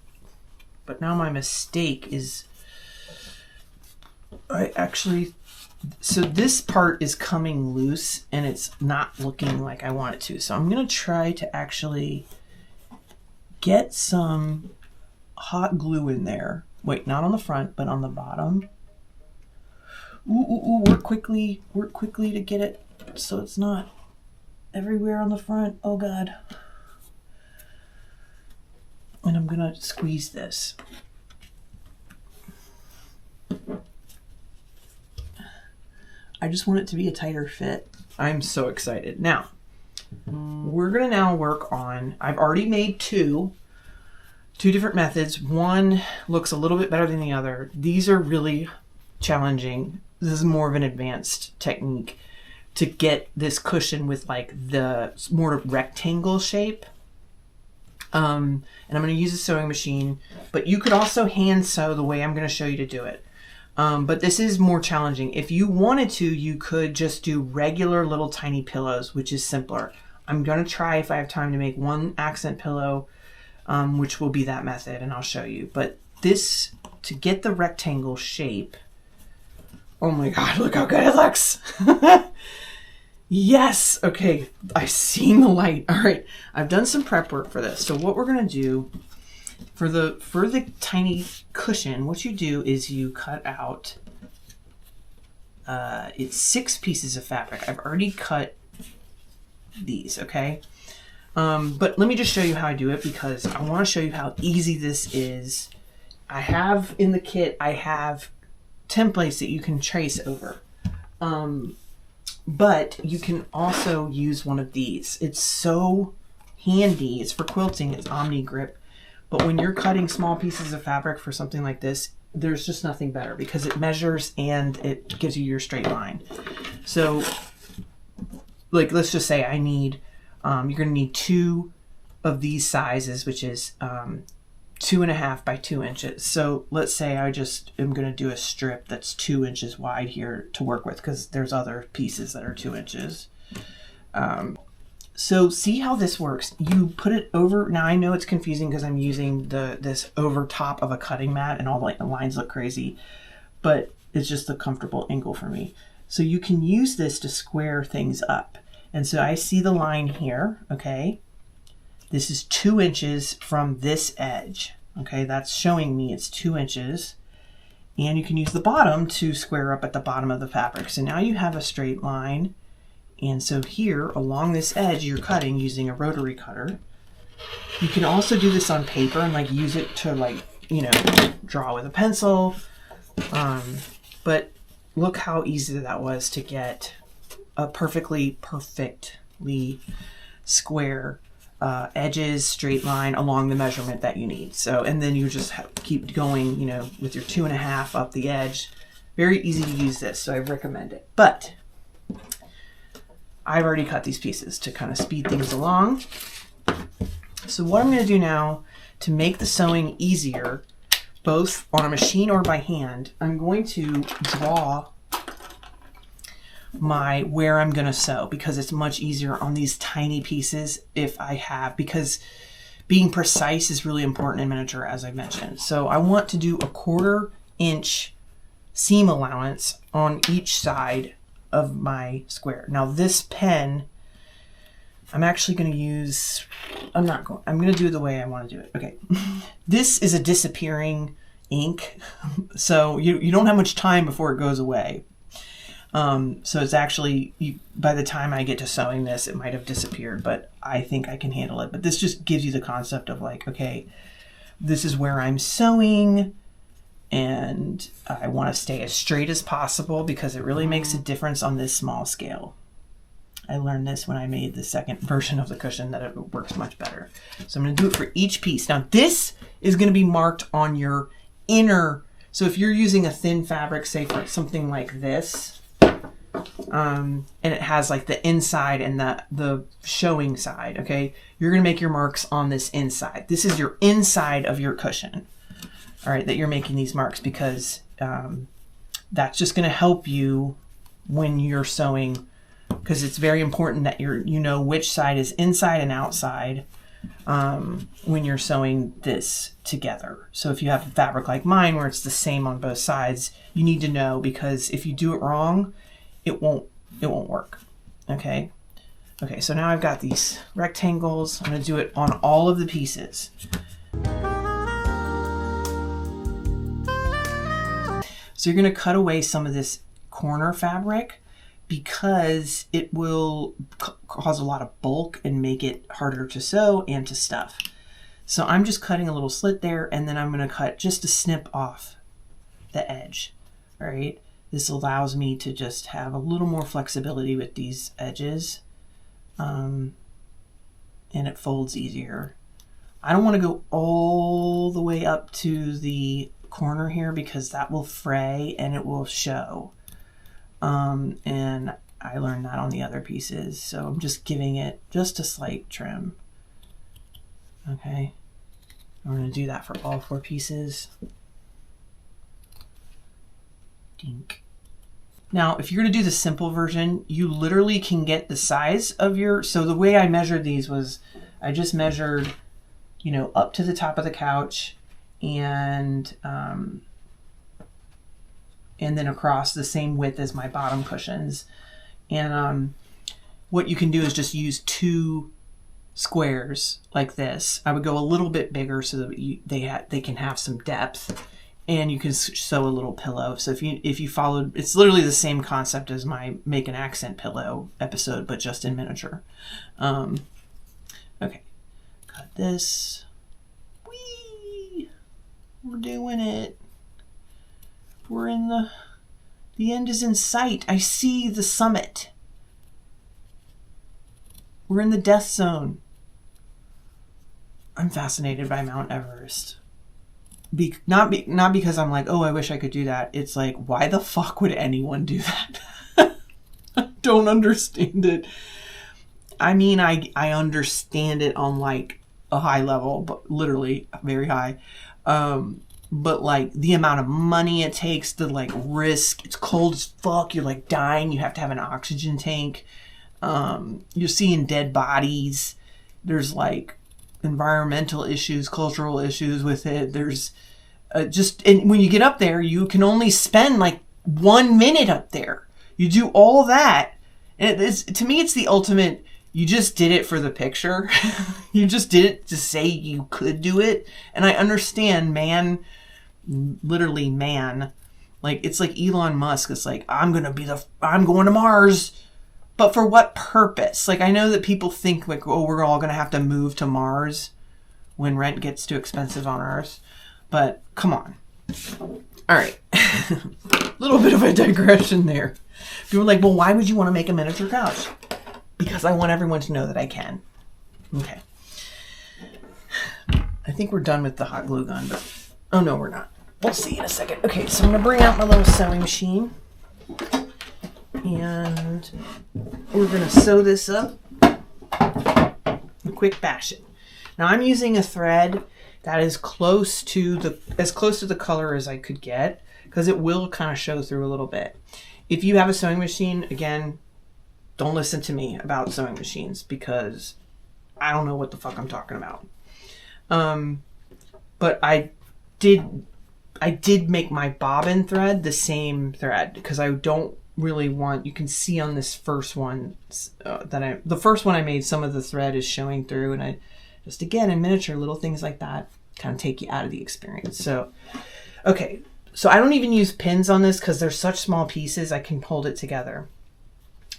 but now my mistake is, so this part is coming loose and it's not looking like I want it to. So I'm gonna try to actually get some hot glue in there. Wait, not on the front, but on the bottom. Ooh, work quickly to get it so it's not everywhere on the front. Oh God. And I'm gonna squeeze this. I just want it to be a tighter fit. I'm so excited. Now, we're gonna now work on, I've already made two different methods. One looks a little bit better than the other. These are really challenging. This is more of an advanced technique to get this cushion with like the more rectangle shape. And I'm gonna use a sewing machine, but you could also hand sew the way I'm gonna show you to do it. But this is more challenging. If you wanted to, you could just do regular little tiny pillows, which is simpler. I'm gonna try, if I have time, to make one accent pillow, which will be that method, and I'll show you. But this, to get the rectangle shape, oh my God, look how good it looks. Yes, okay, I've seen the light. All right, I've done some prep work for this. So what we're gonna do, for the tiny cushion, what you do is you cut out, it's 6 pieces of fabric. I've already cut these, okay? But let me just show you how I do it because I want to show you how easy this is. I have in the kit, I have templates that you can trace over. But you can also use one of these. It's so handy. It's for quilting, it's Omni Grip. But when you're cutting small pieces of fabric for something like this, there's just nothing better because it measures and it gives you your straight line. So, like, let's just say I need, you're gonna need 2 of these sizes, which is 2.5 by 2 inches. So let's say I just am going to do a strip that's 2 inches wide here to work with, because there's other pieces that are 2 inches. So see how this works. You put it over. Now I know it's confusing because I'm using this over top of a cutting mat and all the lines look crazy, but it's just a comfortable angle for me. So you can use this to square things up. And so I see the line here, okay? This is 2 inches from this edge. Okay, that's showing me it's 2 inches. And you can use the bottom to square up at the bottom of the fabric. So now you have a straight line. And so here along this edge, you're cutting using a rotary cutter. You can also do this on paper and like use it to like, you know, draw with a pencil. But look how easy that was to get a perfectly square edges, straight line along the measurement that you need. So, and then you just keep going, you know, with your 2.5 up the edge. Very easy to use this, so I recommend it. But I've already cut these pieces to kind of speed things along. So what I'm going to do now to make the sewing easier, both on a machine or by hand, I'm going to draw where I'm going to sew, because it's much easier on these tiny pieces because being precise is really important in miniature, as I mentioned. So I want to do a 1/4 inch seam allowance on each side of my square. Now this pen, I'm actually going to use, I'm going to do it the way I want to do it. Okay. This is a disappearing ink. So you don't have much time before it goes away. So it's actually, by the time I get to sewing this, it might have disappeared, but I think I can handle it. But this just gives you the concept of like, okay, this is where I'm sewing, and I want to stay as straight as possible because it really makes a difference on this small scale. I learned this when I made the second version of the cushion, that it works much better. So I'm going to do it for each piece. Now this is going to be marked on your inner. So if you're using a thin fabric, say for something like this, and it has like the inside and the showing side, okay, you're going to make your marks on this inside. This is your inside of your cushion, all right, that you're making these marks, because that's just going to help you when you're sewing, because it's very important that you know which side is inside and outside when you're sewing this together. So if you have a fabric like mine where it's the same on both sides, you need to know, because if you do it wrong, it won't work. Okay. Okay, so now I've got these rectangles. I'm going to do it on all of the pieces. So you're going to cut away some of this corner fabric, because it will cause a lot of bulk and make it harder to sew and to stuff. So I'm just cutting a little slit there, and then I'm going to cut just a snip off the edge. All right. This allows me to just have a little more flexibility with these edges, and it folds easier. I don't want to go all the way up to the corner here, because that will fray and it will show. And I learned that on the other pieces, so I'm just giving it just a slight trim. Okay, we're going to do that for all 4 pieces. Dink. Now, if you're going to do the simple version, you literally can get the size of your, so the way I measured these was, I just measured, you know, up to the top of the couch, and then across the same width as my bottom cushions. And what you can do is just use 2 squares like this. I would go a little bit bigger so that they can have some depth, and you can sew a little pillow. So if you followed, it's literally the same concept as my make an accent pillow episode, but just in miniature. Okay, cut this. Whee! We're doing it. We're in the end is in sight. I see the summit. We're in the death zone. I'm fascinated by Mount Everest. Not because I'm like, oh, I wish I could do that. It's like, why the fuck would anyone do that? I don't understand it. I mean, I understand it on like a high level, but literally very high. But like the amount of money it takes to like risk, it's cold as fuck, you're like dying, you have to have an oxygen tank. You're seeing dead bodies. There's like environmental issues, cultural issues with it. There's and when you get up there, you can only spend like 1 minute up there. You do all that. And to me, it's the ultimate, you just did it for the picture. You just did it to say you could do it. And I understand, man, literally man, like it's like Elon Musk. It's like, I'm going to Mars. But for what purpose? Like, I know that people think like, oh, we're all going to have to move to Mars when rent gets too expensive on Earth. But come on. All right. A little bit of a digression there. People are like, well, why would you want to make a miniature couch? Because I want everyone to know that I can. Okay. I think we're done with the hot glue gun, but oh no, we're not. We'll see in a second. Okay, so I'm going to bring out my little sewing machine. And we're going to sew this up and quick bash it. Now I'm using a thread that is as close to the color as I could get, because it will kind of show through a little bit. If you have a sewing machine, again, don't listen to me about sewing machines because I don't know what the fuck I'm talking about. But I did make my bobbin thread the same thread because I don't really want, you can see on this first one the first one I made, some of the thread is showing through, and I just, again, in miniature, little things like that kind of take you out of the experience. So, okay. So I don't even use pins on this because they're such small pieces, I can hold it together.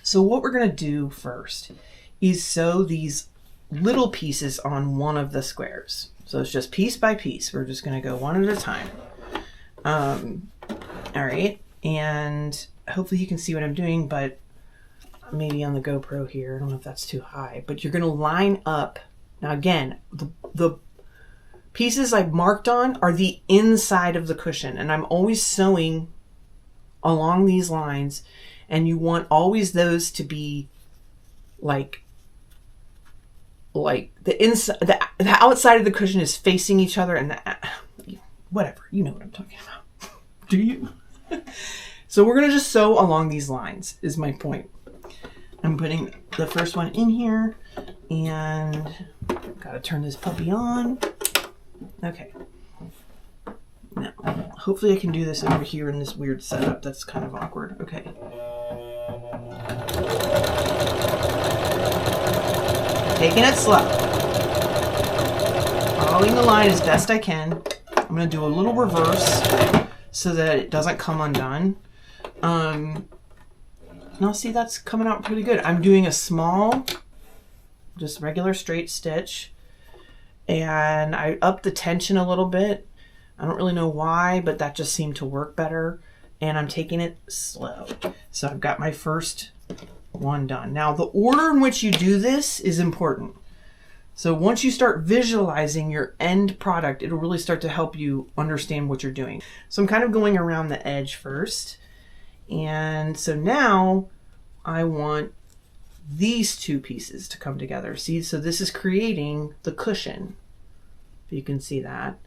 So what we're going to do first is sew these little pieces on one of the squares. So it's just piece by piece. We're just going to go one at a time. All right. And hopefully you can see what I'm doing, but maybe on the GoPro here, I don't know if that's too high, but you're going to line up. Now again, the pieces I've marked on are the inside of the cushion, and I'm always sewing along these lines, and you want always those to be like the inside, the outside of the cushion is facing each other, and whatever, you know what I'm talking about. Do you? So we're gonna just sew along these lines is my point. I'm putting the first one in here, and gotta turn this puppy on. Okay. Now, hopefully I can do this over here in this weird setup that's kind of awkward. Okay. Taking it slow. Following the line as best I can. I'm going to do a little reverse so that it doesn't come undone. Now see, that's coming out pretty good. I'm doing a small, just regular straight stitch. And I upped the tension a little bit. I don't really know why, but that just seemed to work better. And I'm taking it slow. So I've got my first one done. Now the order in which you do this is important. So once you start visualizing your end product, it'll really start to help you understand what you're doing. So I'm kind of going around the edge first. And so now I want these two pieces to come together. See, so this is creating the cushion. If you can see that.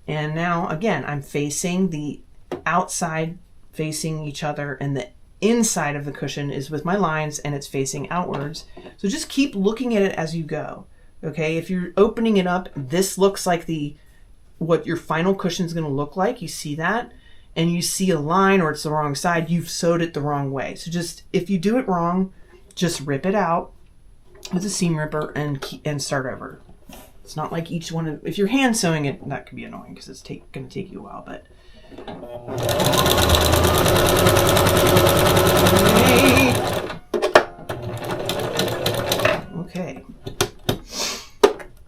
And now, again, I'm facing the outside, facing each other, and the inside of the cushion is with my lines, and it's facing outwards. So just keep looking at it as you go. Okay, if you're opening it up, this looks like what your final cushion is going to look like. You see that? And you see a line or it's the wrong side, you've sewed it the wrong way. So just, if you do it wrong, just rip it out with a seam ripper and start over. It's not like each one if you're hand sewing it, that could be annoying because it's going to take you a while, but. Okay.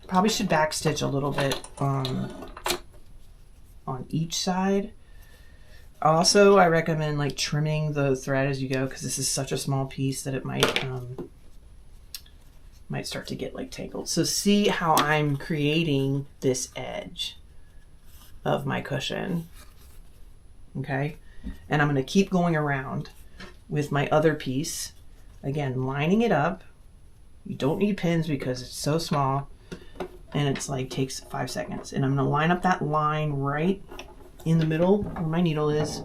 Probably should backstitch a little bit on each side. Also, I recommend like trimming the thread as you go because this is such a small piece that it might start to get like tangled. So see how I'm creating this edge of my cushion. Okay. And I'm going to keep going around with my other piece. Again, lining it up. You don't need pins because it's so small. and it's like takes 5 seconds. And I'm gonna line up that line right in the middle where my needle is.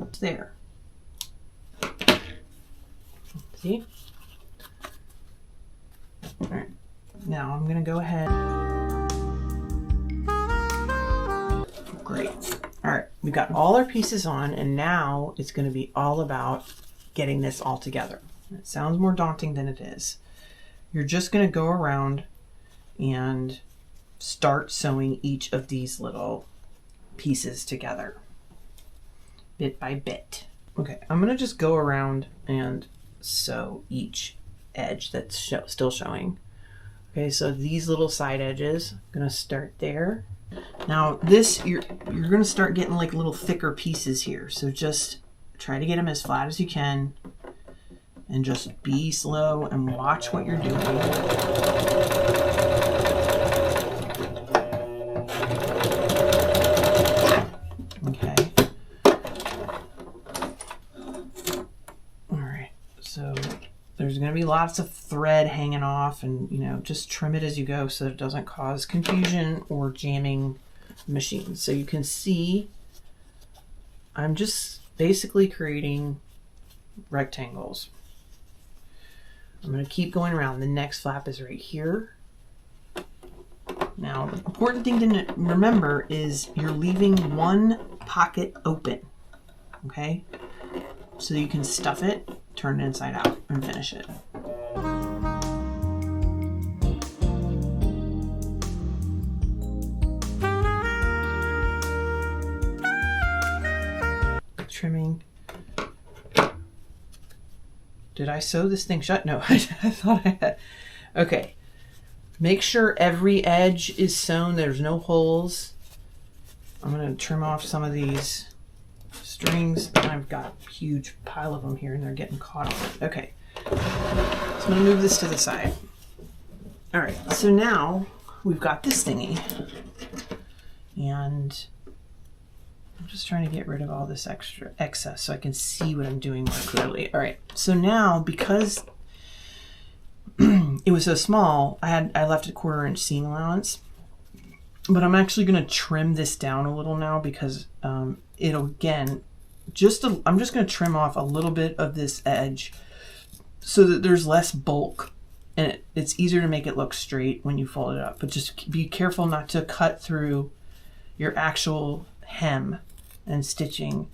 It's there. See? All right. Now I'm gonna go ahead. Great. All right, we got all our pieces on, and now it's going to be all about getting this all together. It sounds more daunting than it is. You're just going to go around and start sewing each of these little pieces together, bit by bit. Okay, I'm going to just go around and sew each edge that's still showing. Okay, so these little side edges, I'm going to start there. Now this, you're going to start getting like little thicker pieces here. So just try to get them as flat as you can and just be slow and watch what you're doing. Okay. All right. So there's going to be lots of thread hanging off, and just trim it as you go so that it doesn't cause confusion or jamming machines. So you can see I'm just basically creating rectangles. I'm going to keep going around. The next flap is right here. Now, the important thing to remember is you're leaving one pocket open, okay? So you can stuff it, turn it inside out, and finish it. Trimming. Did I sew this thing shut? No, I thought I had. Okay. Make sure every edge is sewn. There's no holes. I'm going to trim off some of these strings. I've got a huge pile of them here and they're getting caught on it. Okay. So I'm going to move this to the side. All right. So now we've got this thingy. And I'm just trying to get rid of all this extra excess so I can see what I'm doing more clearly. All right. So now, because it was so small, I left a 1/4 inch seam allowance, but I'm actually going to trim this down a little now because it'll again, I'm just going to trim off a little bit of this edge so that there's less bulk and it's easier to make it look straight when you fold it up. But just be careful not to cut through your actual hem and stitching.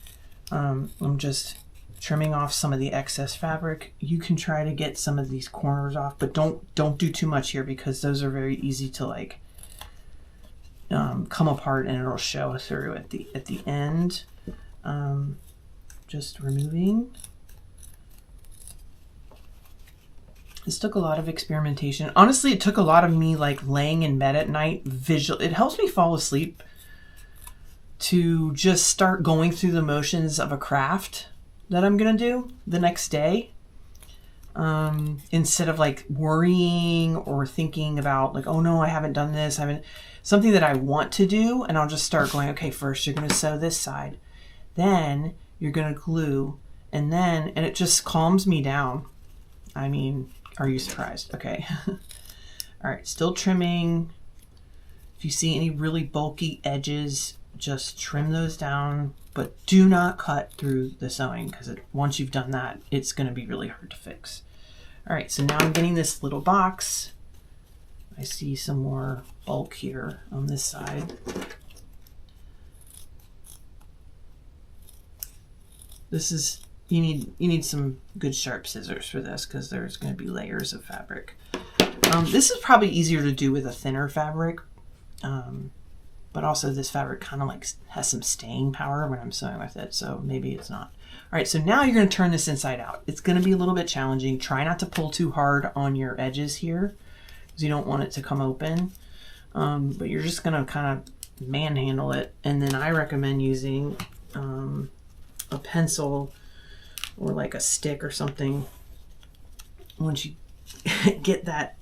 I'm just trimming off some of the excess fabric. You can try to get some of these corners off, but don't do too much here because those are very easy to like come apart and it'll show through at the end. Just removing. This took a lot of experimentation. Honestly, it took a lot of me like laying in bed at night. It helps me fall asleep to just start going through the motions of a craft that I'm gonna do the next day, instead of like worrying or thinking about like, oh no, I haven't done this, something that I want to do, and I'll just start going, okay, first you're gonna sew this side, then you're gonna glue, and it just calms me down. I mean, are you surprised? Okay. All right, still trimming. If you see any really bulky edges, just trim those down, but do not cut through the sewing because once you've done that, it's going to be really hard to fix. All right, so now I'm getting this little box. I see some more bulk here on this side. This is, you need some good sharp scissors for this because there's going to be layers of fabric. This is probably easier to do with a thinner fabric. But also this fabric kind of like has some staying power when I'm sewing with it, so maybe it's not. All right, so now you're going to turn this inside out. It's going to be a little bit challenging. Try not to pull too hard on your edges here because you don't want it to come open. But you're just going to kind of manhandle it, and then I recommend using a pencil or like a stick or something once you get that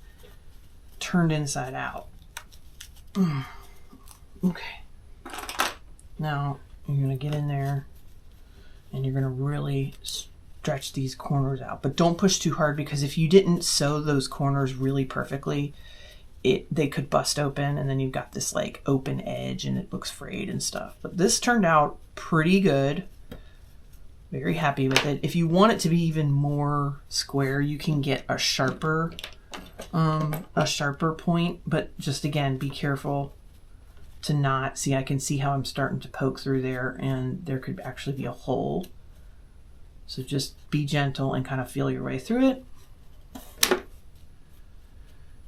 turned inside out. Okay, now you're going to get in there and you're going to really stretch these corners out, but don't push too hard, because if you didn't sew those corners really perfectly, they could bust open, and then you've got this like open edge and it looks frayed and stuff. But this turned out pretty good. Very happy with it. If you want it to be even more square, you can get a sharper point, but just again, be careful to not see. I can see how I'm starting to poke through there, and there could actually be a hole. So just be gentle and kind of feel your way through it.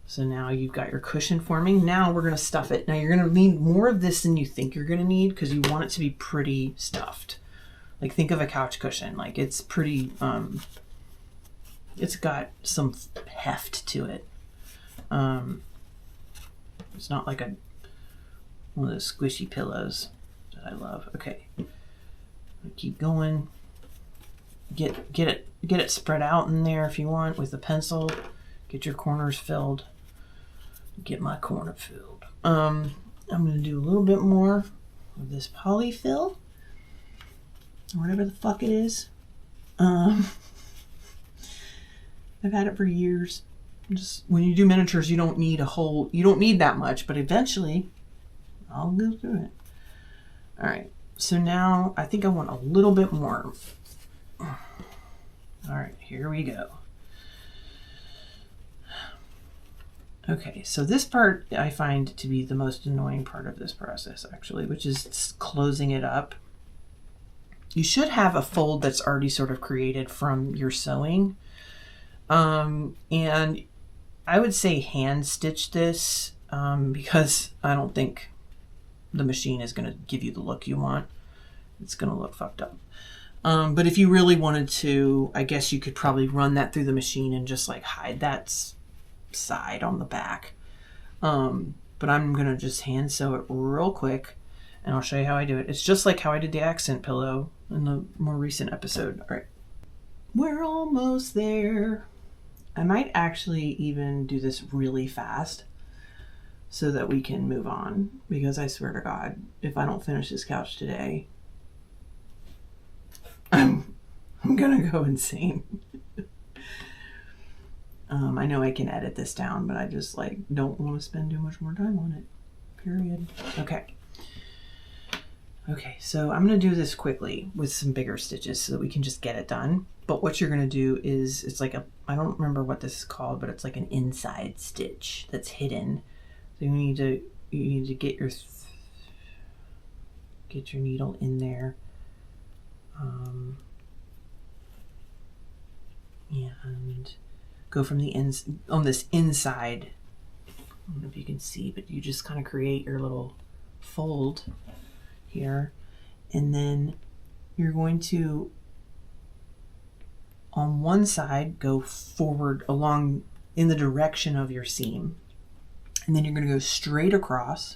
So now you've got your cushion forming. Now we're going to stuff it. Now you're going to need more of this than you think you're going to need, because you want it to be pretty stuffed. Like think of a couch cushion. Like it's pretty, it's got some heft to it. It's not like one of those squishy pillows that I love. Okay, keep going. Get it spread out in there if you want with a pencil. Get your corners filled. Get my corner filled. I'm gonna do a little bit more of this polyfill, or whatever the fuck it is. I've had it for years. Just when you do miniatures, you don't need that much, but eventually I'll go through it. All right, so now I think I want a little bit more. All right, here we go. Okay, so this part I find to be the most annoying part of this process, actually, which is closing it up. You should have a fold that's already sort of created from your sewing. And I would say hand stitch this, because I don't think the machine is going to give you the look you want. It's going to look fucked up. But if you really wanted to, I guess you could probably run that through the machine and just like hide that side on the back. But I'm going to just hand sew it real quick, and I'll show you how I do it. It's just like how I did the accent pillow in the more recent episode. All right. We're almost there. I might actually even do this really fast so that we can move on, because I swear to God, if I don't finish this couch today, I'm gonna go insane. I know I can edit this down, but I just like don't want to spend too much more time on it. Period. Okay, so I'm going to do this quickly with some bigger stitches so that we can just get it done. But what you're going to do is, it's like I don't remember what this is called, but it's like an inside stitch that's hidden. So you need to get your needle in there. And go from the on this inside. I don't know if you can see, but you just kind of create your little fold here, and then you're going to, on one side, go forward along in the direction of your seam, and then you're going to go straight across,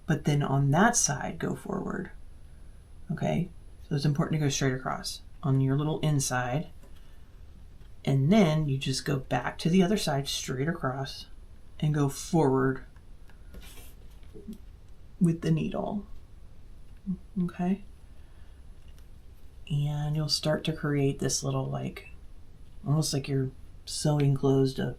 but then on that side go forward. Okay, so it's important to go straight across on your little inside, and then you just go back to the other side straight across and go forward with the needle. Okay, and you'll start to create this little, like, almost like you're sewing closed a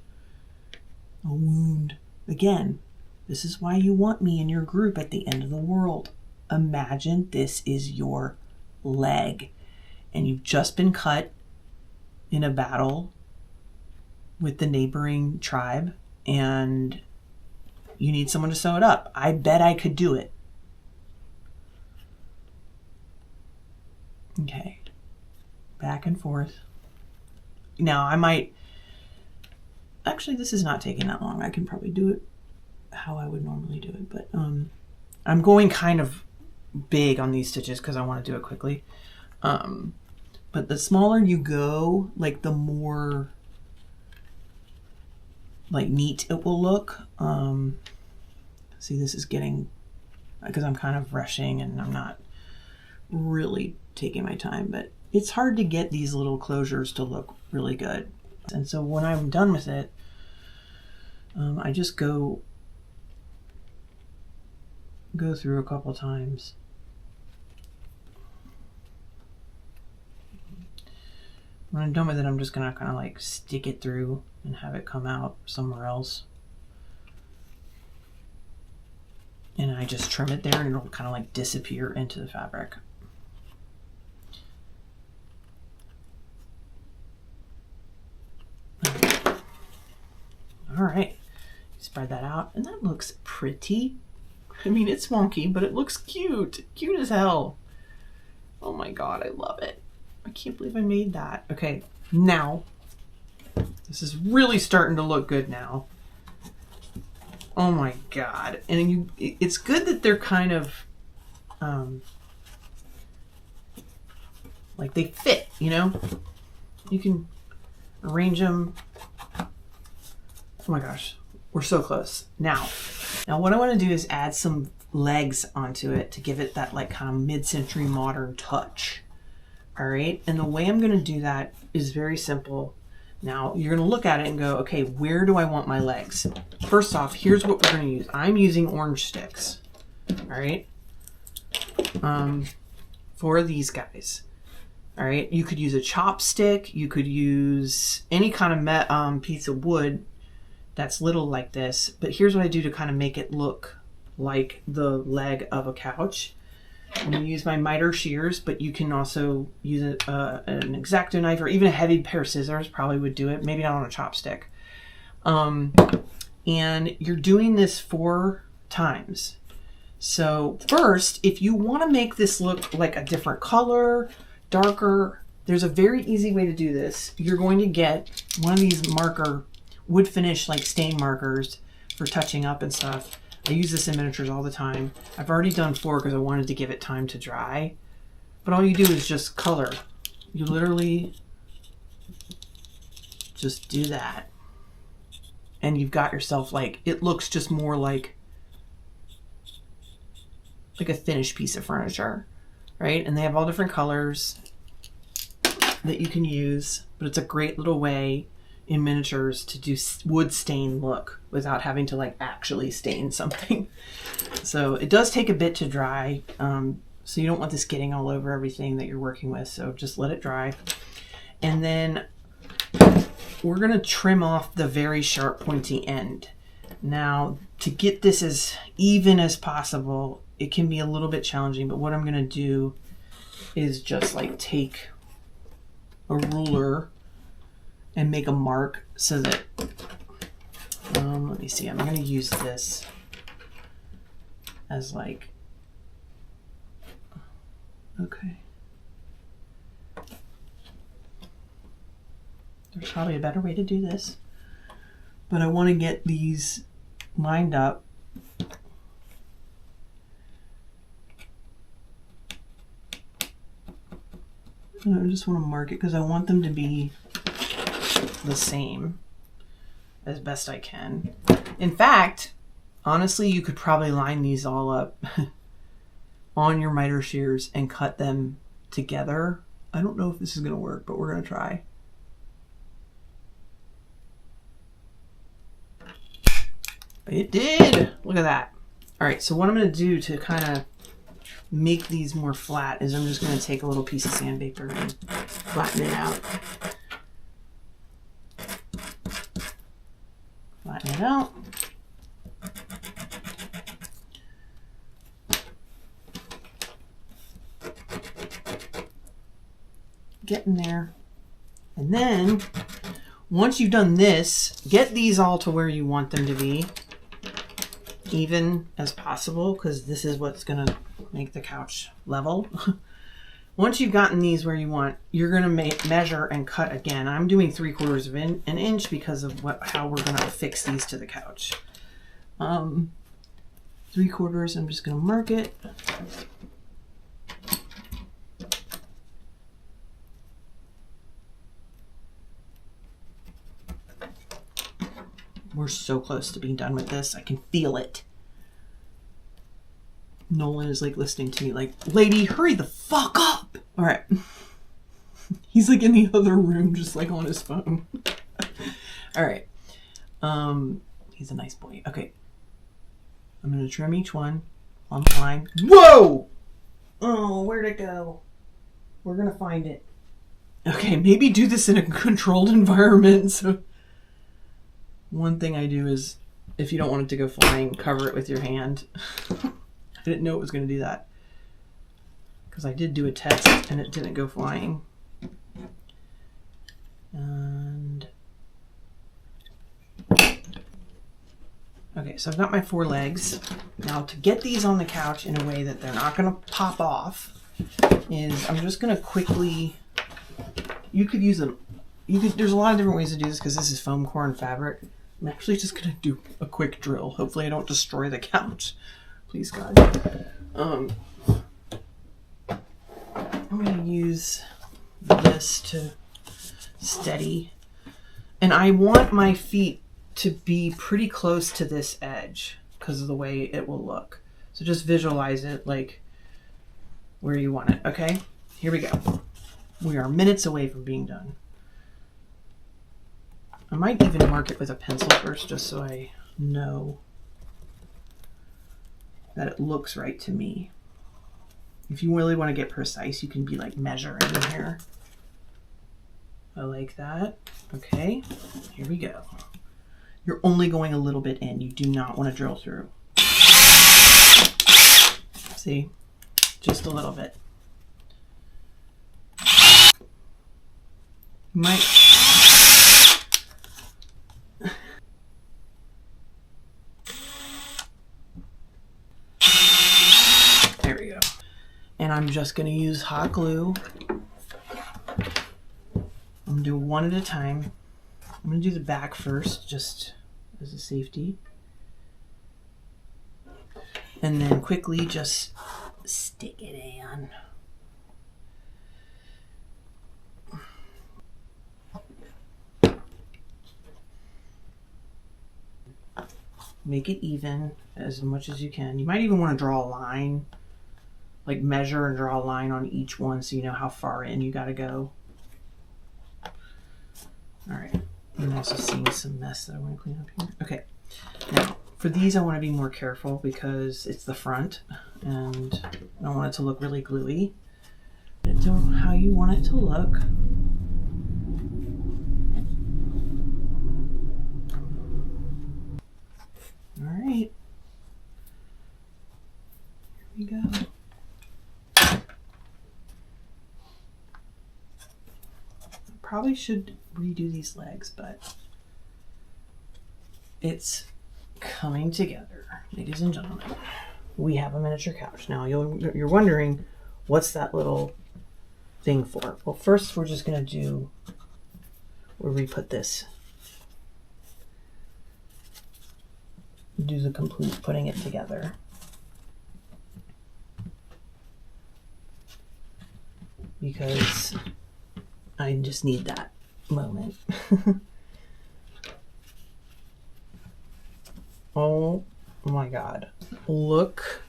wound. Again, this is why you want me in your group at the end of the world. Imagine this is your leg, and you've just been cut in a battle with the neighboring tribe, and you need someone to sew it up. I bet I could do it. Okay, back and forth. Now I might, actually this is not taking that long. I can probably do it how I would normally do it, but I'm going kind of big on these stitches because I want to do it quickly. But the smaller you go, like the more like neat it will look. See, this is getting, because I'm kind of rushing and I'm not really taking my time, but it's hard to get these little closures to look really good. And so when I'm done with it, I just go through a couple times. When I'm done with it, I'm just gonna kind of like stick it through and have it come out somewhere else. And I just trim it there and it'll kind of like disappear into the fabric. All right, spread that out and that looks pretty. I mean, it's wonky, but it looks cute. Cute as hell. Oh my God, I love it. I can't believe I made that. Okay, now, this is really starting to look good now. Oh my God. And it's good that they're kind of, like they fit, you know? You can arrange them. Oh my gosh, we're so close. Now what I want to do is add some legs onto it to give it that like kind of mid-century modern touch. All right, and the way I'm going to do that is very simple. Now you're going to look at it and go, okay, where do I want my legs? First off, here's what we're going to use. I'm using orange sticks. All right, for these guys. All right, you could use a chopstick. You could use any kind of piece of wood that's little like this. But here's what I do to kind of make it look like the leg of a couch. I'm going to use my miter shears, but you can also use an X-Acto knife or even a heavy pair of scissors probably would do it. Maybe not on a chopstick. And you're doing this 4 times. So first, if you want to make this look like a different color, darker, there's a very easy way to do this. You're going to get one of these wood finish like stain markers for touching up and stuff. I use this in miniatures all the time. I've already done 4 because I wanted to give it time to dry. But all you do is just color. You literally just do that. And you've got yourself like, it looks just more like a finished piece of furniture, right? And they have all different colors that you can use, but it's a great little way in miniatures to do wood stain look without having to like actually stain something. So it does take a bit to dry. So you don't want this getting all over everything that you're working with. So just let it dry. And then we're going to trim off the very sharp pointy end. Now to get this as even as possible, it can be a little bit challenging, but what I'm going to do is just like take a ruler and make a mark so that, let me see, I'm going to use this as like, okay. There's probably a better way to do this, but I want to get these lined up. And I just want to mark it because I want them to be the same as best I can. In fact, honestly, you could probably line these all up on your miter shears and cut them together. I don't know if this is going to work, but we're going to try. It did! Look at that. All right, so what I'm going to do to kind of make these more flat is I'm just going to take a little piece of sandpaper and flatten it out. Flatten it out. Get in there. And then, once you've done this, get these all to where you want them to be. Even as possible, because this is what's going to make the couch level. Once you've gotten these where you want, you're going to measure and cut again. I'm doing 3/4 of an inch because of how we're going to affix these to the couch. 3/4, I'm just going to mark it. We're so close to being done with this. I can feel it. Nolan is like listening to me like, lady, hurry the fuck up. All right. He's like in the other room, just like on his phone. All right. He's a nice boy. Okay. I'm going to trim each one on the line. Whoa! Oh, where'd it go? We're going to find it. Okay, maybe do this in a controlled environment. So one thing I do is, if you don't want it to go flying, cover it with your hand. I didn't know it was going to do that, because I did do a test and it didn't go flying. And okay, so I've got my 4 legs. Now, to get these on the couch in a way that they're not going to pop off is I'm just going to quickly, you could use them. There's a lot of different ways to do this because this is foam core and fabric. I'm actually just going to do a quick drill. Hopefully I don't destroy the couch. Please, God. I'm going to use this to steady. And I want my feet to be pretty close to this edge because of the way it will look. So just visualize it like where you want it. Okay, here we go. We are minutes away from being done. I might even mark it with a pencil first just so I know that it looks right to me. If you really want to get precise, you can be like measuring here. I like that. Okay, here we go. You're only going a little bit in. You do not want to drill through. See? Just a little bit. You might... There we go. And I'm just going to use hot glue. I'm going to do one at a time. I'm going to do the back first, just as a safety. And then quickly just stick it in. Make it even as much as you can. You might even want to draw a line, like measure and draw a line on each one so you know how far in you got to go. All right. I'm also seeing some mess that I want to clean up here. Okay. Now, for these, I want to be more careful because it's the front and I don't want it to look really gluey. It's how you want it to look. All right. Here we go. Probably should redo these legs, but it's coming together. Ladies and gentlemen, we have a miniature couch. Now you're wondering, what's that little thing for? Well, first we're just going to we'll re-put this. Do the complete putting it together. Because I just need that moment. Oh my God. Look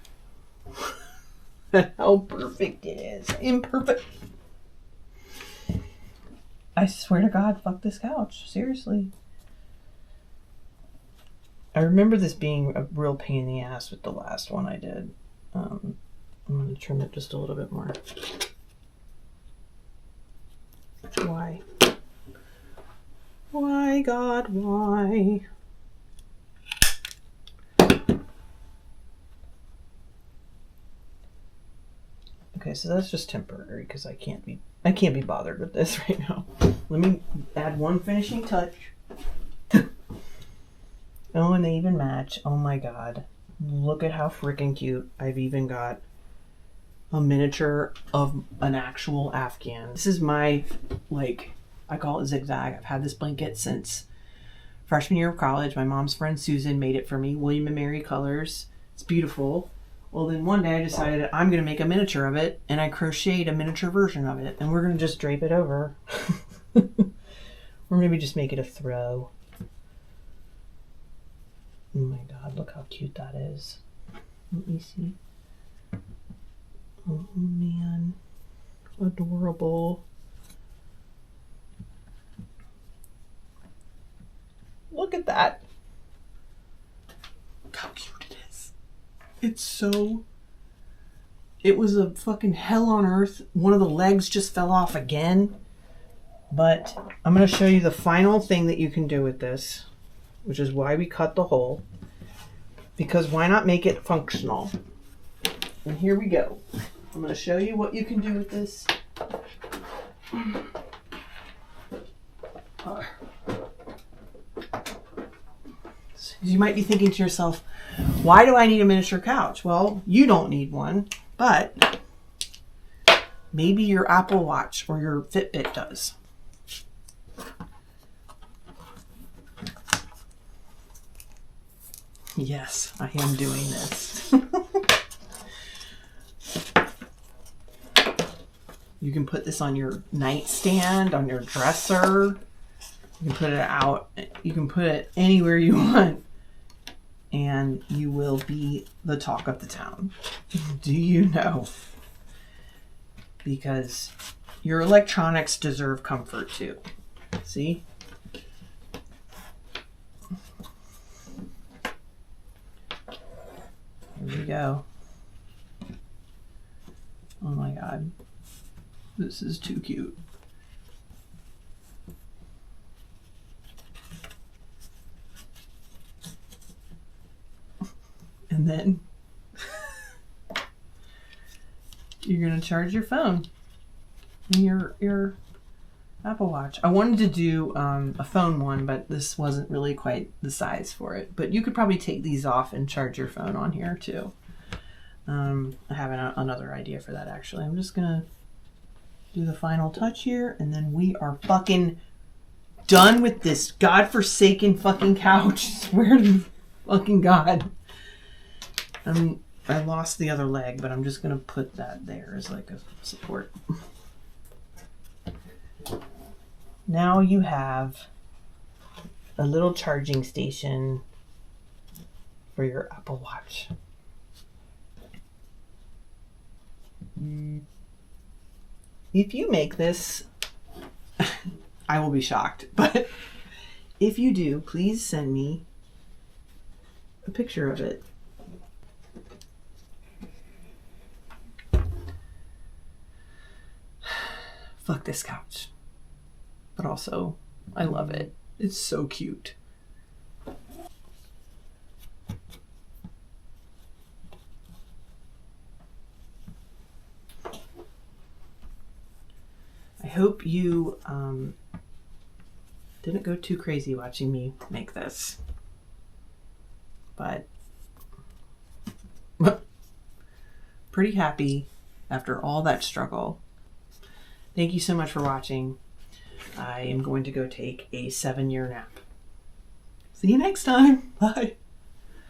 at how perfect it is. Imperfect. I swear to God, fuck this couch. Seriously. I remember this being a real pain in the ass with the last one I did. I'm going to trim it just a little bit more. Why? Why, God, why? Okay, so that's just temporary because I can't be bothered with this right now. Let me add one finishing touch. Oh, and they even match. Oh my God. Look at how freaking cute. I've even got a miniature of an actual Afghan. This is my, I call it zigzag. I've had this blanket since freshman year of college. My mom's friend Susan made it for me. William and Mary colors. It's beautiful. Well, then one day I decided I'm going to make a miniature of it, and I crocheted a miniature version of it, and we're going to just drape it over. Or maybe just make it a throw. Oh my God, look how cute that is. Let me see. Oh man, adorable. Look at that. Look how cute it is. It was a fucking hell on earth. One of the legs just fell off again. But I'm going to show you the final thing that you can do with this, which is why we cut the hole. Because why not make it functional? And here we go. I'm going to show you what you can do with this. You might be thinking to yourself, why do I need a miniature couch? Well, you don't need one, but maybe your Apple Watch or your Fitbit does. Yes, I am doing this. You can put this on your nightstand, on your dresser. You can put it out. You can put it anywhere you want. And you will be the talk of the town. Do you know? Because your electronics deserve comfort too. See? Here we go. Oh my God. This is too cute. And then you're going to charge your phone and your Apple Watch. I wanted to do a phone one, but this wasn't really quite the size for it. But you could probably take these off and charge your phone on here too. I have another idea for that actually. I'm just going to do the final touch here, and then we are fucking done with this godforsaken fucking couch. Swear to fucking God. I lost the other leg, but I'm just going to put that there as like a support. Now you have a little charging station for your Apple Watch. If you make this, I will be shocked. But if you do, please send me a picture of it. Fuck this couch. But also, I love it. It's so cute. I hope you didn't go too crazy watching me make this. But pretty happy after all that struggle. Thank you so much for watching. I am going to go take a 7-year nap. See you next time. Bye.